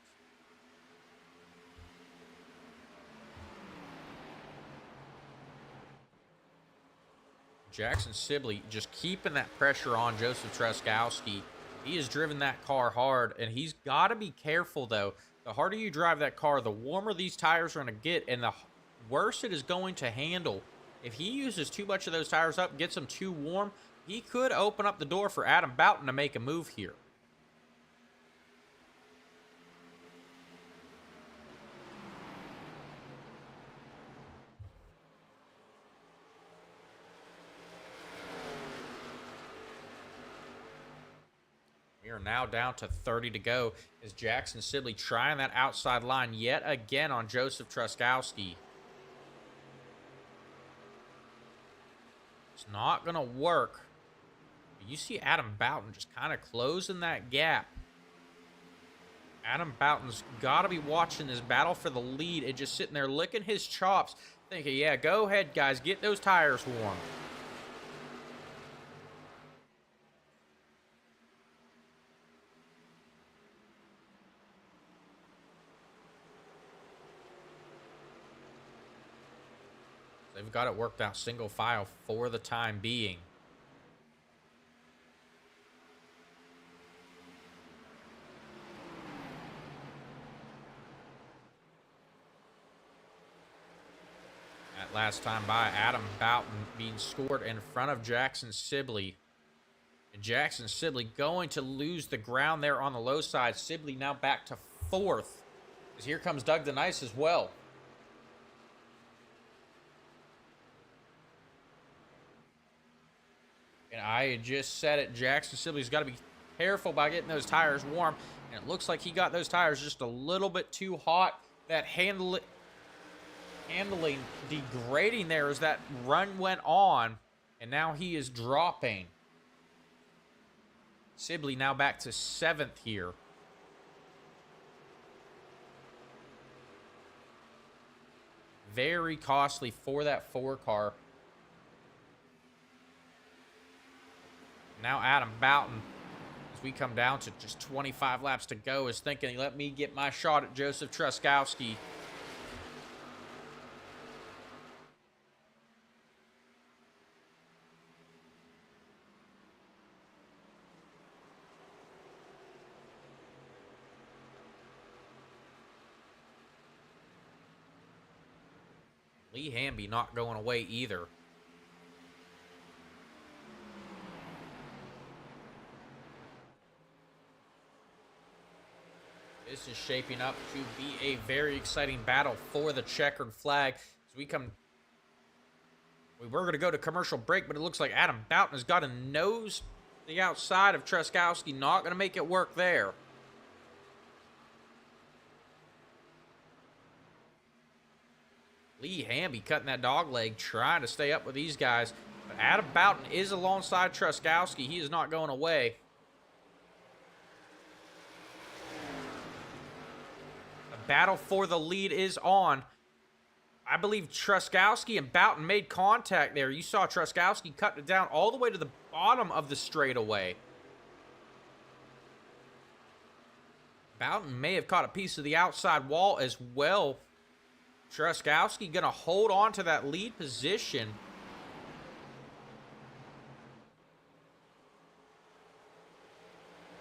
Jackson Sibley just keeping that pressure on Joseph Truskowski. He has driven that car hard, and he's got to be careful, though. The harder you drive that car, the warmer these tires are going to get, and the worse it is going to handle. If he uses too much of those tires up, gets them too warm, he could open up the door for Adam Boughton to make a move here. We are now down to 30 to go as Jackson Sibley trying that outside line yet again on Joseph Truskowski. It's not going to work. You see Adam Boughton just kind of closing that gap. Adam Boughton's got to be watching this battle for the lead and just sitting there licking his chops, thinking, yeah, go ahead, guys, get those tires warm. They've got it worked out single file for the time being. That last time by, Adam Boughton being scored in front of Jackson Sibley. And Jackson Sibley going to lose the ground there on the low side. Sibley now back to 4th. As here comes Doug DeNice as well. And I had just said it, Jackson Sibley's got to be careful by getting those tires warm. And it looks like he got those tires just a little bit too hot. That handling degrading there as that run went on. And now he is dropping. Sibley now back to 7th here. Very costly for that 4 car. Now Adam Boughton, as we come down to just 25 laps to go, is thinking, let me get my shot at Joseph Truskowski. Lee Hamby not going away either. This is shaping up to be a very exciting battle for the checkered flag. As we were going to go to commercial break, but it looks like Adam Boughton has got a nose the outside of Truskowski. Not going to make it work there. Lee Hamby cutting that dog leg, trying to stay up with these guys. But Adam Boughton is alongside Truskowski. He is not going away. The battle for the lead is on. I believe Truskowski and Boughton made contact there. You saw Truskowski cut it down all the way to the bottom of the straightaway. Boughton may have caught a piece of the outside wall as well. Truskowski going to hold on to that lead position.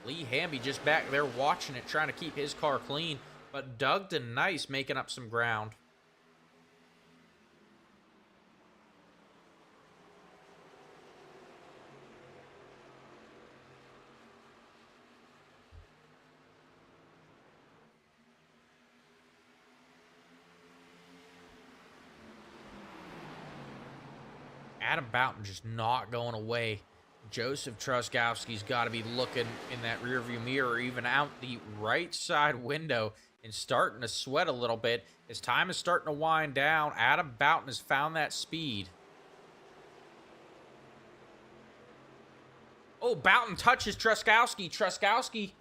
Lee Hamby just back there watching it, trying to keep his car clean. But Dugden Nice making up some ground. Adam Boughton just not going away. Joseph Truskowski's got to be looking in that rearview mirror, even out the right side window, and starting to sweat a little bit. His time is starting to wind down. Adam Boughton has found that speed. Oh, Boughton touches Truskowski. Truskowski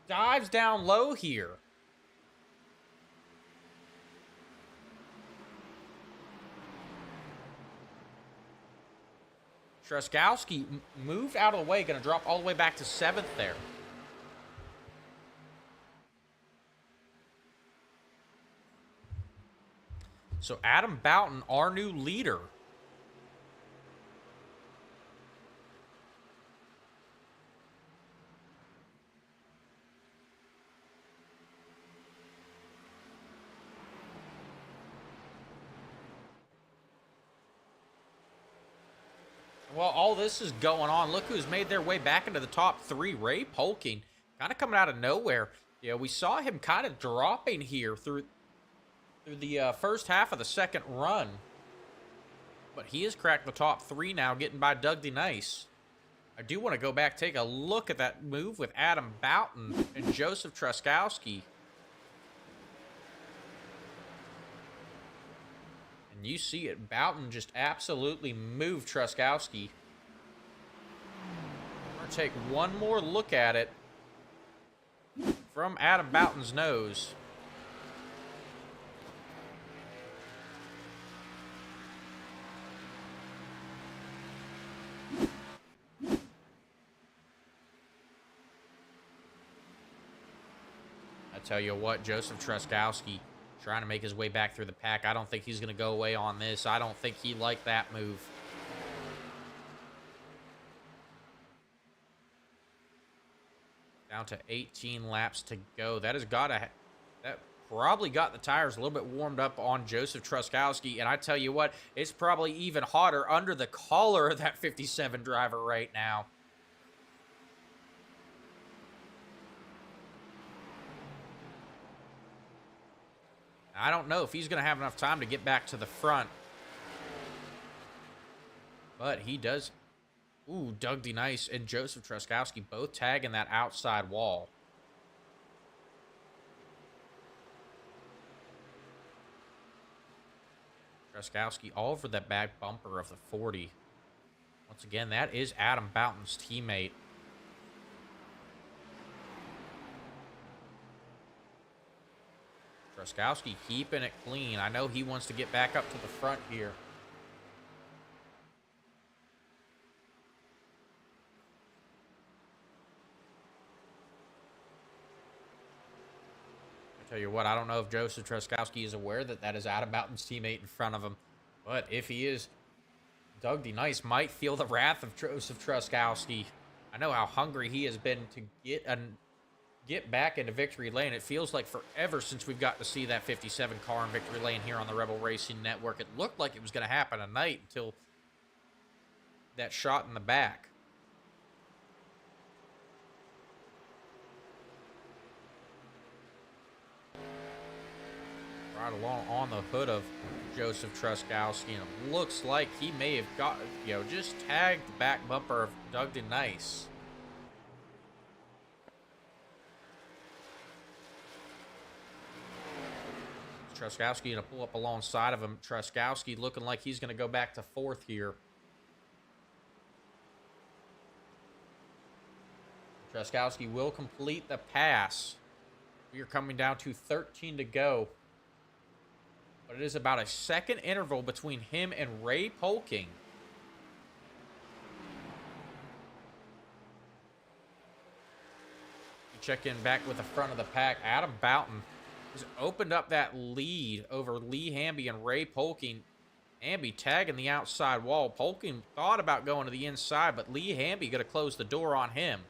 dives down low here. Truskowski moved out of the way, going to drop all the way back to 7th there. So Adam Boughton, our new leader. Well, all this is going on. Look who's made their way back into the top 3. Ray Polking, kind of coming out of nowhere. Yeah, we saw him kind of dropping here through the first half of the second run. But he has cracked the top 3 now, getting by Dugden Nice. I do want to go back, take a look at that move with Adam Boughton and Joseph Truskowski. And you see it, Boughton just absolutely moved Truskowski. We're going to take one more look at it from Adam Boughton's nose. I tell you what, Joseph Truskowski trying to make his way back through the pack. I don't think he's going to go away on this. I don't think he liked that move. Down to 18 laps to go. That probably got the tires a little bit warmed up on Joseph Truskowski. And I tell you what, it's probably even hotter under the collar of that 57 driver right now. I don't know if he's going to have enough time to get back to the front. But he does. Ooh, Dugden Nice and Joseph Truskowski both tagging that outside wall. Truskowski all over that back bumper of the 40. Once again, that is Adam Boughton's teammate. Truskowski keeping it clean. I know he wants to get back up to the front here. I tell you what, I don't know if Joseph Truskowski is aware that that is Adam Boughton's teammate in front of him. But if he is, Dugden Nice might feel the wrath of Joseph Truskowski. I know how hungry he has been to get back into victory lane. It feels like forever since we've got to see that 57 car in victory lane here on the Rebel Racing Network. It looked like it was going to happen tonight until that shot in the back. Right along on the hood of Joseph Truskowski, and it looks like he may have got, just tagged the back bumper of Dugden Nice. Truskowski going to pull up alongside of him. Truskowski looking like he's going to go back to 4th here. Truskowski will complete the pass. We are coming down to 13 to go. But it is about a second interval between him and Ray Polking. We check in back with the front of the pack. Adam Boughton has opened up that lead over Lee Hamby and Ray Polking. Hamby tagging the outside wall. Polking thought about going to the inside, but Lee Hamby going to close the door on him.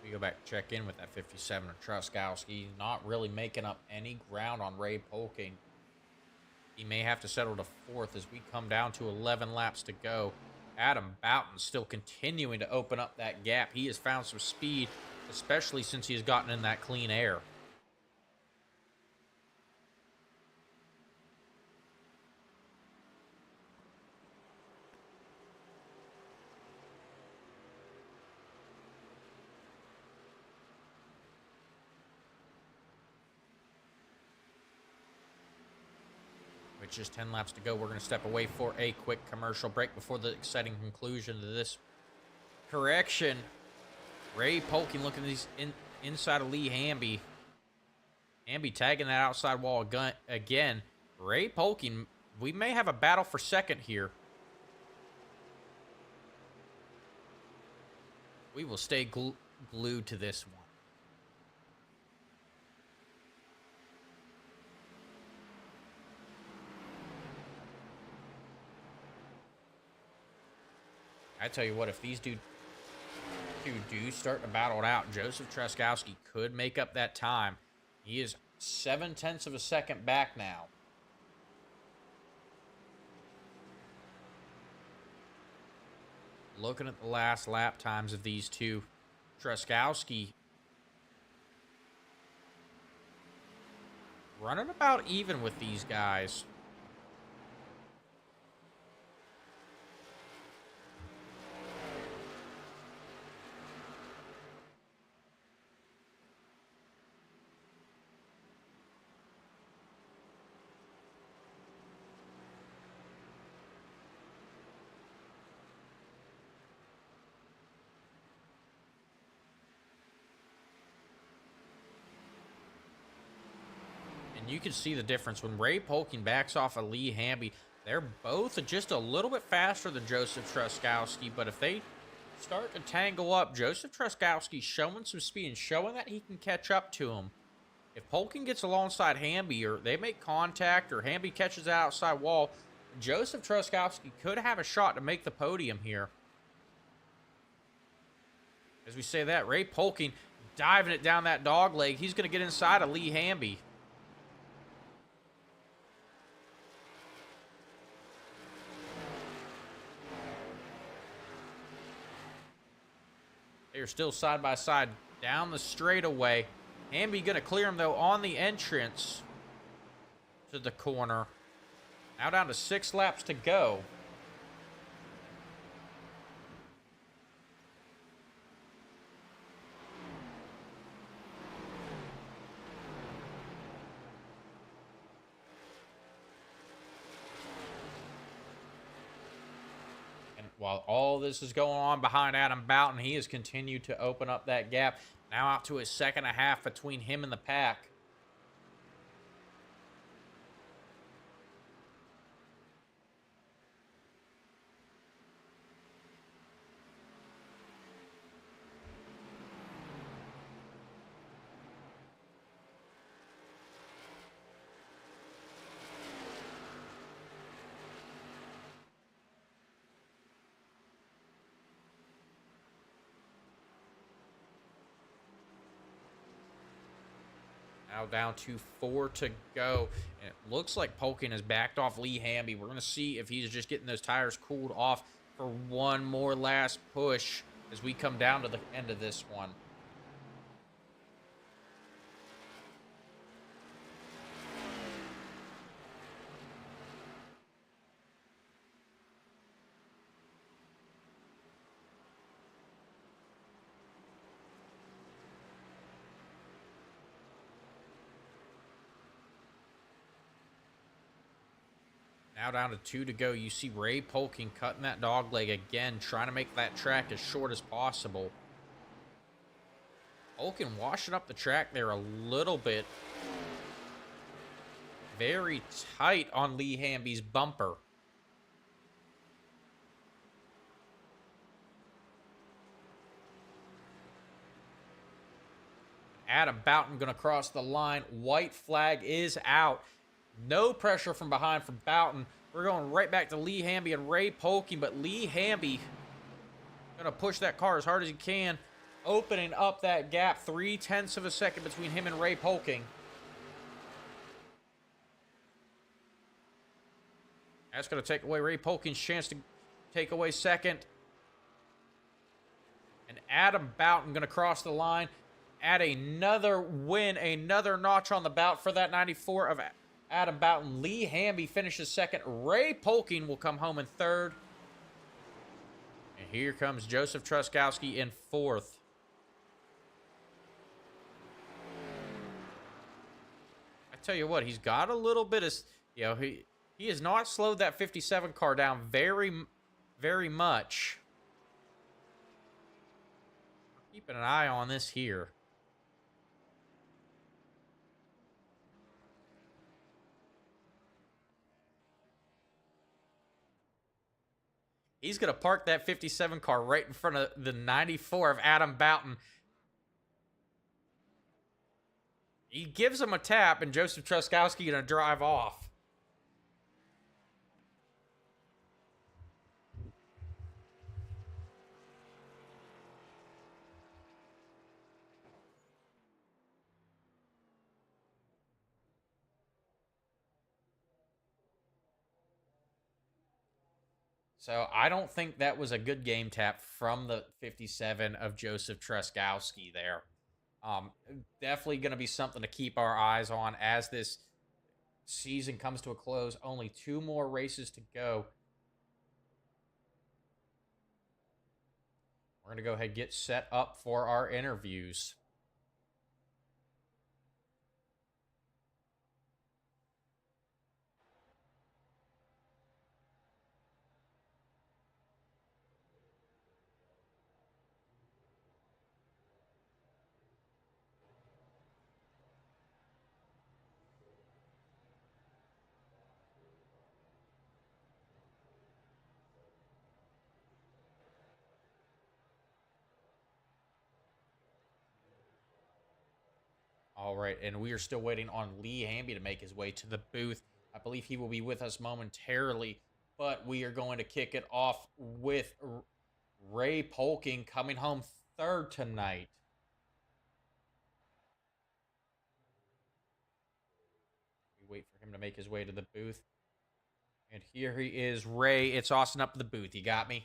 We go back check in with that 57 of Truskowski. Not really making up any ground on Ray Polking. He may have to settle to 4th as we come down to 11 laps to go. Adam Boughton still continuing to open up that gap. He has found some speed, especially since he has gotten in that clean air. With just 10 laps to go, we're going to step away for a quick commercial break before the exciting conclusion to this correction. Ray Polking looking at these inside of Lee Hamby. Hamby tagging that outside wall again. Ray Polking, we may have a battle for second here. We will stay glued to this one. I tell you what, if these two do start to battle it out, Joseph Truskowski could make up that time. He is 0.7 of a second back now. Looking at the last lap times of these two, Truskowski running about even with these guys. And you can see the difference when Ray Polking backs off of Lee Hamby. They're both just a little bit faster than Joseph Truskowski, but if they start to tangle up, Joseph Truskowski showing some speed and showing that he can catch up to him. If Polking gets alongside Hamby or they make contact or Hamby catches that outside wall, Joseph Truskowski could have a shot to make the podium here. As we say that, Ray Polking diving it down that dog leg. He's going to get inside of Lee Hamby. They are still side by side down the straightaway. Hamby going to clear him, though, on the entrance to the corner. Now down to 6 laps to go. While all this is going on behind Adam Boughton, he has continued to open up that gap. Now out to a 2.5 between him and the pack. Now down to 4 to go. And it looks like Polkin has backed off Lee Hamby. We're going to see if he's just getting those tires cooled off for one more last push as we come down to the end of this one. Now down to 2 to go. You see Ray Polkin cutting that dog leg again, trying to make that track as short as possible. Polkin washing up the track there a little bit. Very tight on Lee Hamby's bumper. Adam Boughton going to cross the line. White flag is out. No pressure from behind from Boughton. We're going right back to Lee Hamby and Ray Polkin, but Lee Hamby going to push that car as hard as he can, opening up that gap 0.3 of a second between him and Ray Polkin. That's going to take away Ray Polkin's chance to take away second. And Adam Boughton going to cross the line, add another win, another notch on the bout for that 94 of Adam Boughton. Lee Hamby finishes second. Ray Polkin will come home in third. And here comes Joseph Truskowski in fourth. I tell you what, he's got a little bit of, he has not slowed that 57 car down very, very much. Keeping an eye on this here. He's going to park that 57 car right in front of the 94 of Adam Boughton. He gives him a tap, and Joseph Truskowski going to drive off. So I don't think that was a good game tap from the 57 of Joseph Truskowski there. Definitely going to be something to keep our eyes on as this season comes to a close. Only 2 more races to go. We're going to go ahead and get set up for our interviews. All right, and we are still waiting on Lee Hamby to make his way to the booth. I believe he will be with us momentarily, but we are going to kick it off with Ray Polkin coming home third tonight. We wait for him to make his way to the booth. And here he is, Ray. It's Austin up to the booth. You got me?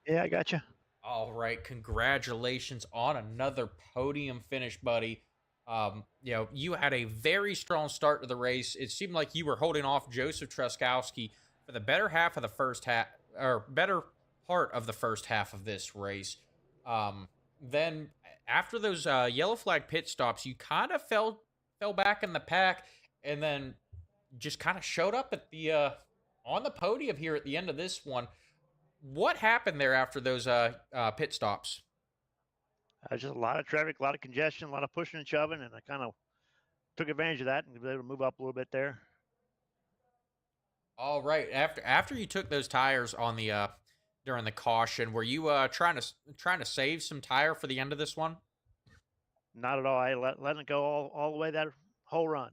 Yeah, I got you. All right, congratulations on another podium finish, buddy. You had a very strong start to the race. It seemed like you were holding off Joseph Truskowski for the better half of the first half, or better part of the first half of this race. Then after those yellow flag pit stops, you kind of fell back in the pack, and then just kind of showed up at the on the podium here at the end of this one. What happened there after those pit stops? Just a lot of traffic, a lot of congestion, a lot of pushing and shoving, and I kind of took advantage of that and was able to move up a little bit there. All right. After you took those tires on the during the caution, were you trying to save some tire for the end of this one? Not at all. I let it go all the way that whole run.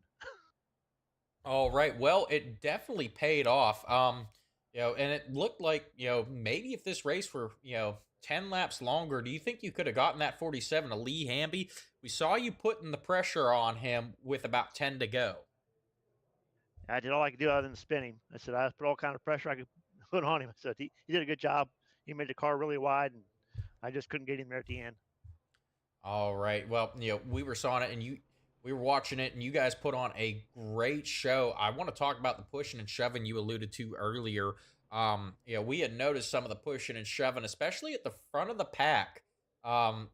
All right. Well, it definitely paid off. And it looked like, maybe if this race were, 10 laps longer, do you think you could have gotten that 47 to Lee Hamby? We saw you putting the pressure on him with about 10 to go. I did all I could do other than spin him. I said I put all kind of pressure I could put on him. So he did a good job. He made the car really wide, and I just couldn't get him there at the end. All right. Well, we were saw it, and we were watching it, and you guys put on a great show. I want to talk about the pushing and shoving you alluded to earlier. We had noticed some of the pushing and shoving, especially at the front of the pack. Um,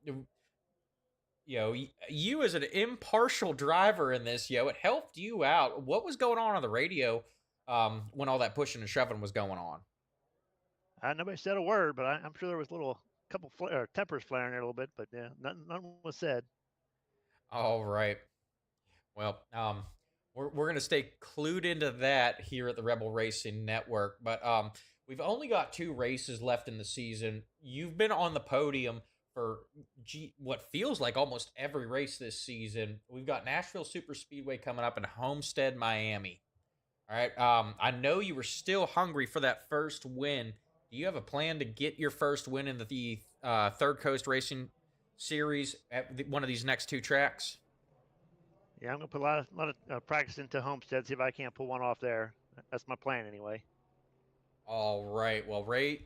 you as an impartial driver in this, it helped you out. What was going on the radio when all that pushing and shoving was going on? Nobody said a word, but I'm sure there was a couple tempers flaring there a little bit, but yeah, nothing was said. All right. Well, we're going to stay clued into that here at the Rebel Racing Network, but we've only got 2 races left in the season. You've been on the podium for what feels like almost every race this season. We've got Nashville Super Speedway coming up and Homestead, Miami. All right. I know you were still hungry for that first win. Do you have a plan to get your first win in the Third Coast Racing Series at one of these next 2 tracks? Yeah, I'm gonna put a lot of practice into Homestead, see if I can't pull one off there. That's my plan anyway. All right. Well, Ray,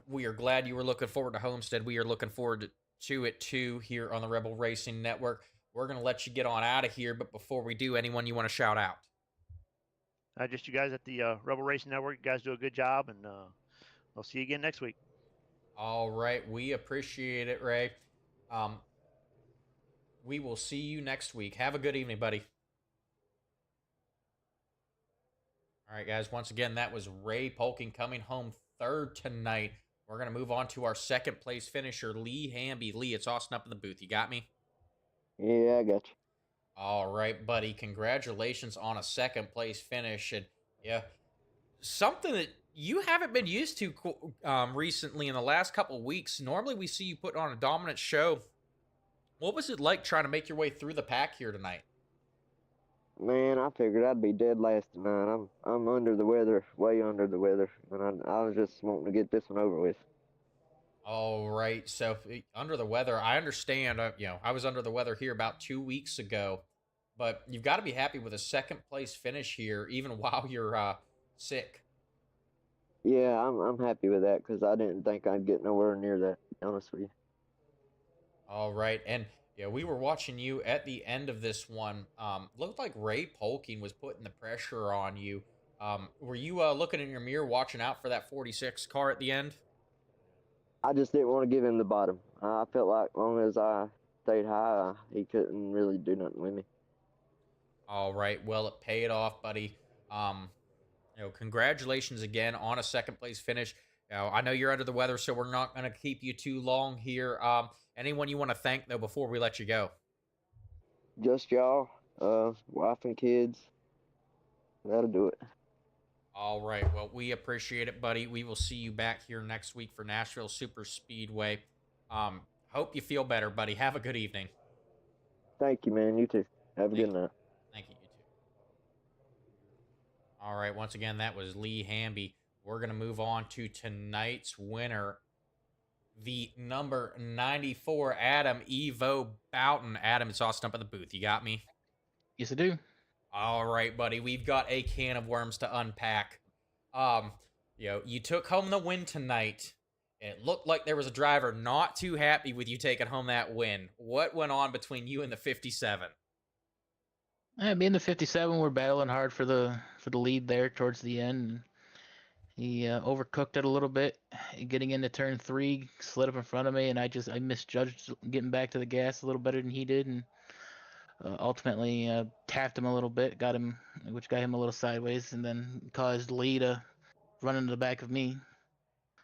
we are glad you were looking forward to Homestead. We are looking forward to it too here on the Rebel Racing Network. We're gonna let you get on out of here, but before we do, anyone you want to shout out? Just you guys at the Rebel Racing Network. You guys do a good job, and I'll see you again next week. All right. We appreciate it, Ray. We will see you next week. Have a good evening, buddy. All right, guys. Once again, that was Ray Polking coming home third tonight. We're going to move on to our second place finisher, Lee Hamby. Lee, it's Austin up in the booth. You got me? Yeah, I got you. All right, buddy. Congratulations on a second place finish. And yeah, something that you haven't been used to recently in the last couple of weeks. Normally we see you put on a dominant show. What was it like trying to make your way through the pack here tonight? Man, I figured I'd be dead last tonight. I'm under the weather, way under the weather, and I was just wanting to get this one over with. All right, so under the weather, I understand. I was under the weather here about 2 weeks ago, but you've got to be happy with a second place finish here, even while you're sick. Yeah, I'm happy with that because I didn't think I'd get nowhere near that, to be honest with you. All right, and we were watching you at the end of this one. Looked like Ray Polking was putting the pressure on you. Were you looking in your mirror, watching out for that 46 car at the end? I just didn't want to give him the bottom. I felt like as long as I stayed high, he couldn't really do nothing with me. All right, well, it paid off, buddy. Congratulations again on a second place finish. I know you're under the weather, so we're not going to keep you too long here. Anyone you want to thank, though, before we let you go? Just y'all, wife and kids. That'll do it. All right. Well, we appreciate it, buddy. We will see you back here next week for Nashville Super Speedway. Hope you feel better, buddy. Have a good evening. Thank you, man. You too. Have a good night. Thank you. You too. All right. Once again, that was Lee Hamby. We're going to move on to tonight's winner, the number 94, Adam Evo Boughton. Adam, it's Austin up at the booth. You got me? Yes, I do. All right, buddy. We've got a can of worms to unpack. You took home the win tonight. It looked like there was a driver not too happy with you taking home that win. What went on between you and the 57? Me and the 57 were battling hard for the lead there towards the end. He overcooked it a little bit, getting into turn 3, slid up in front of me, and I misjudged getting back to the gas a little better than he did, and ultimately tapped him a little bit, which got him a little sideways, and then caused Lee to run into the back of me.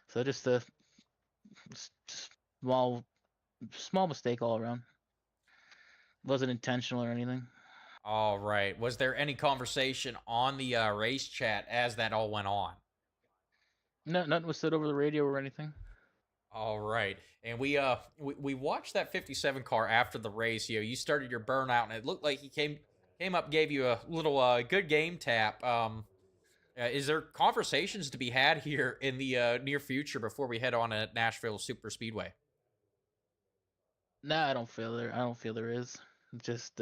So just a small mistake all around. Wasn't intentional or anything. All right. Was there any conversation on the race chat as that all went on? No, nothing was said over the radio or anything. All right. And we watched that 57 car after the race. You started your burnout, and it looked like he came up, gave you a little good game tap. Is there conversations to be had here in the near future before we head on to Nashville Super Speedway? Nah, I don't feel there is. Just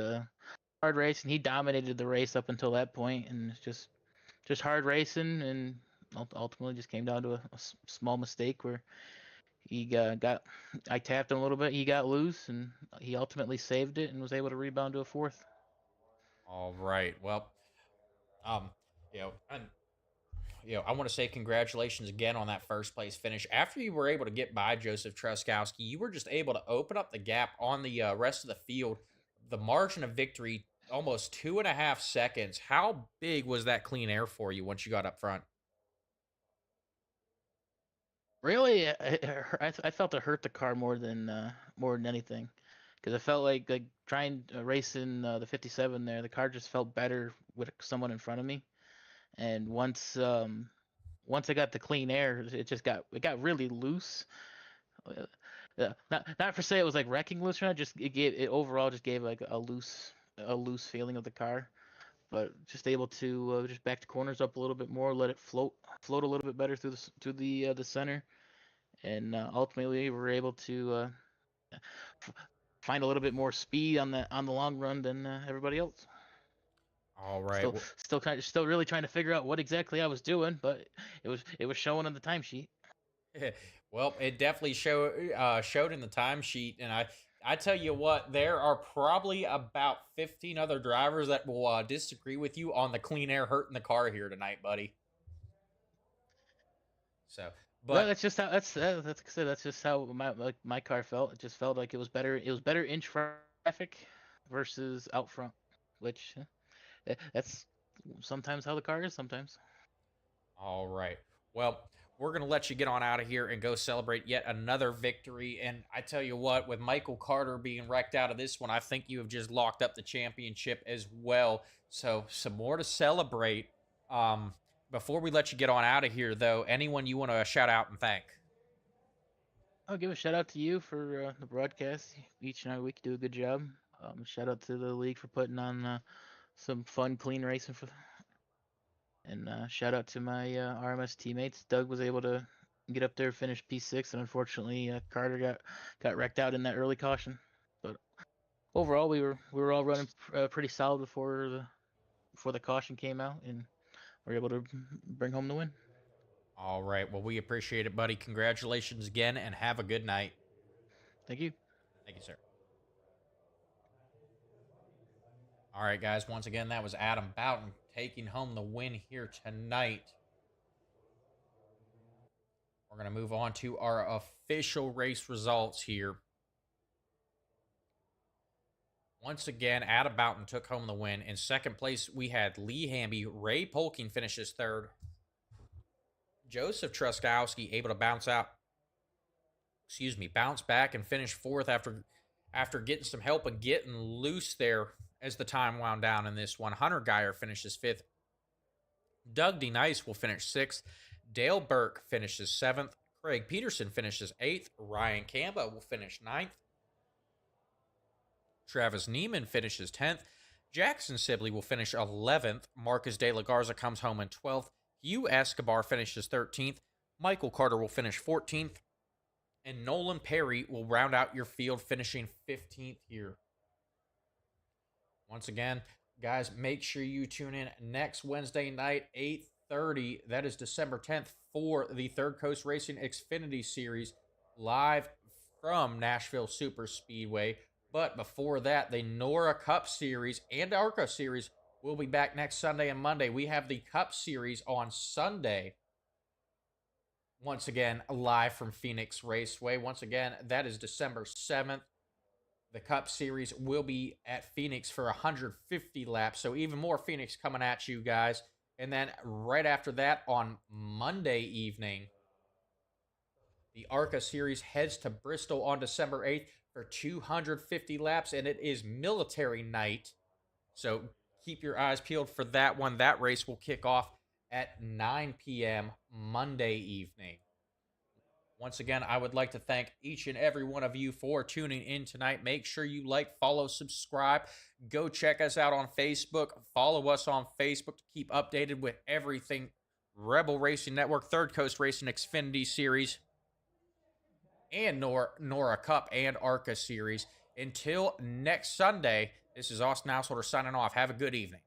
hard racing. He dominated the race up until that point, and it's just hard racing, and ultimately just came down to a small mistake where he got I tapped him a little bit. He got loose, and he ultimately saved it and was able to rebound to a fourth. All right. Well, um, and I want to say congratulations again on that first place finish. After you were able to get by Joseph Truskowski, you were just able to open up the gap on the rest of the field. The margin of victory, almost 2.5 seconds. How big was that clean air for you once you got up front? Really, I felt it hurt the car more than anything, because I felt like trying racing the 57 there. The car just felt better with someone in front of me, and once I got the clean air, it got really loose. Not for say it was like wrecking loose or not. Just it overall just gave like a loose feeling of the car, but just able to just back the corners up a little bit more, let it float a little bit better through the center, and ultimately we were able to f- find a little bit more speed on the long run than everybody else. All right. Well, Still really trying to figure out what exactly I was doing, but it was showing on the timesheet. well, it definitely showed in the timesheet, and I tell you what, there are probably about 15 other drivers that will disagree with you on the clean air hurting the car here tonight, buddy. So, Well, but that's like I said, that's just how my car felt. It just felt like it was better. It was better in traffic versus out front, which that's sometimes how the car is. Sometimes. all right. Well, we're going to let you get on out of here and go celebrate yet another victory. And I tell you what, with Michael Carter being wrecked out of this one, I think you have just locked up the championship as well. So, some more to celebrate. Um, Before we let you get on out of here, though, anyone you want to shout out and thank? I'll give a shout out to you for the broadcast each and every week. You do a good job. Shout out to the league for putting on some fun, clean racing and shout out to my RMS teammates. Doug was able to get up there, finish P6, and unfortunately Carter got wrecked out in that early caution. But overall, we were all running pretty solid before the caution came out, and we were able to bring home the win. All right. Well, we appreciate it, buddy. Congratulations again, and have a good night. Thank you. Thank you, sir. All right, guys. Once again, that was Adam Boughton taking home the win here tonight. We're going to move on to our official race results here. Once again, Adam Boughton took home the win. In second place, we had Lee Hamby. Ray Polking finishes third. Joseph Truskowski able to bounce back and finish fourth after getting some help and getting loose there as the time wound down in this one. Hunter Geyer finishes fifth. Doug D. Nice will finish sixth. Dale Burke finishes seventh. Craig Peterson finishes eighth. Ryan Camba will finish ninth. Travis Neiman finishes 10th. Jackson Sibley will finish 11th. Marcus De La Garza comes home in 12th. Hugh Escobar finishes 13th. Michael Carter will finish 14th. And Nolan Perry will round out your field, finishing 15th here. Once again, guys, make sure you tune in next Wednesday night, 8:30. That is December 10th for the Third Coast Racing Xfinity Series live from Nashville Super Speedway. But before that, the Nora Cup Series and ARCA Series will be back next Sunday and Monday. We have the Cup Series on Sunday. Once again, live from Phoenix Raceway. Once again, that is December 7th. The Cup Series will be at Phoenix for 150 laps. So even more Phoenix coming at you guys. And then right after that, on Monday evening, the ARCA Series heads to Bristol on December 8th for 250 laps, and it is military night. So keep your eyes peeled for that one. That race will kick off at 9 p.m. Monday evening. Once again, I would like to thank each and every one of you for tuning in tonight. Make sure you like, follow, subscribe. Go check us out on Facebook. Follow us on Facebook to keep updated with everything Rebel Racing Network, Third Coast Racing Xfinity Series, and Nora Cup and ARCA Series. Until next Sunday, this is Austin Householder signing off. Have a good evening.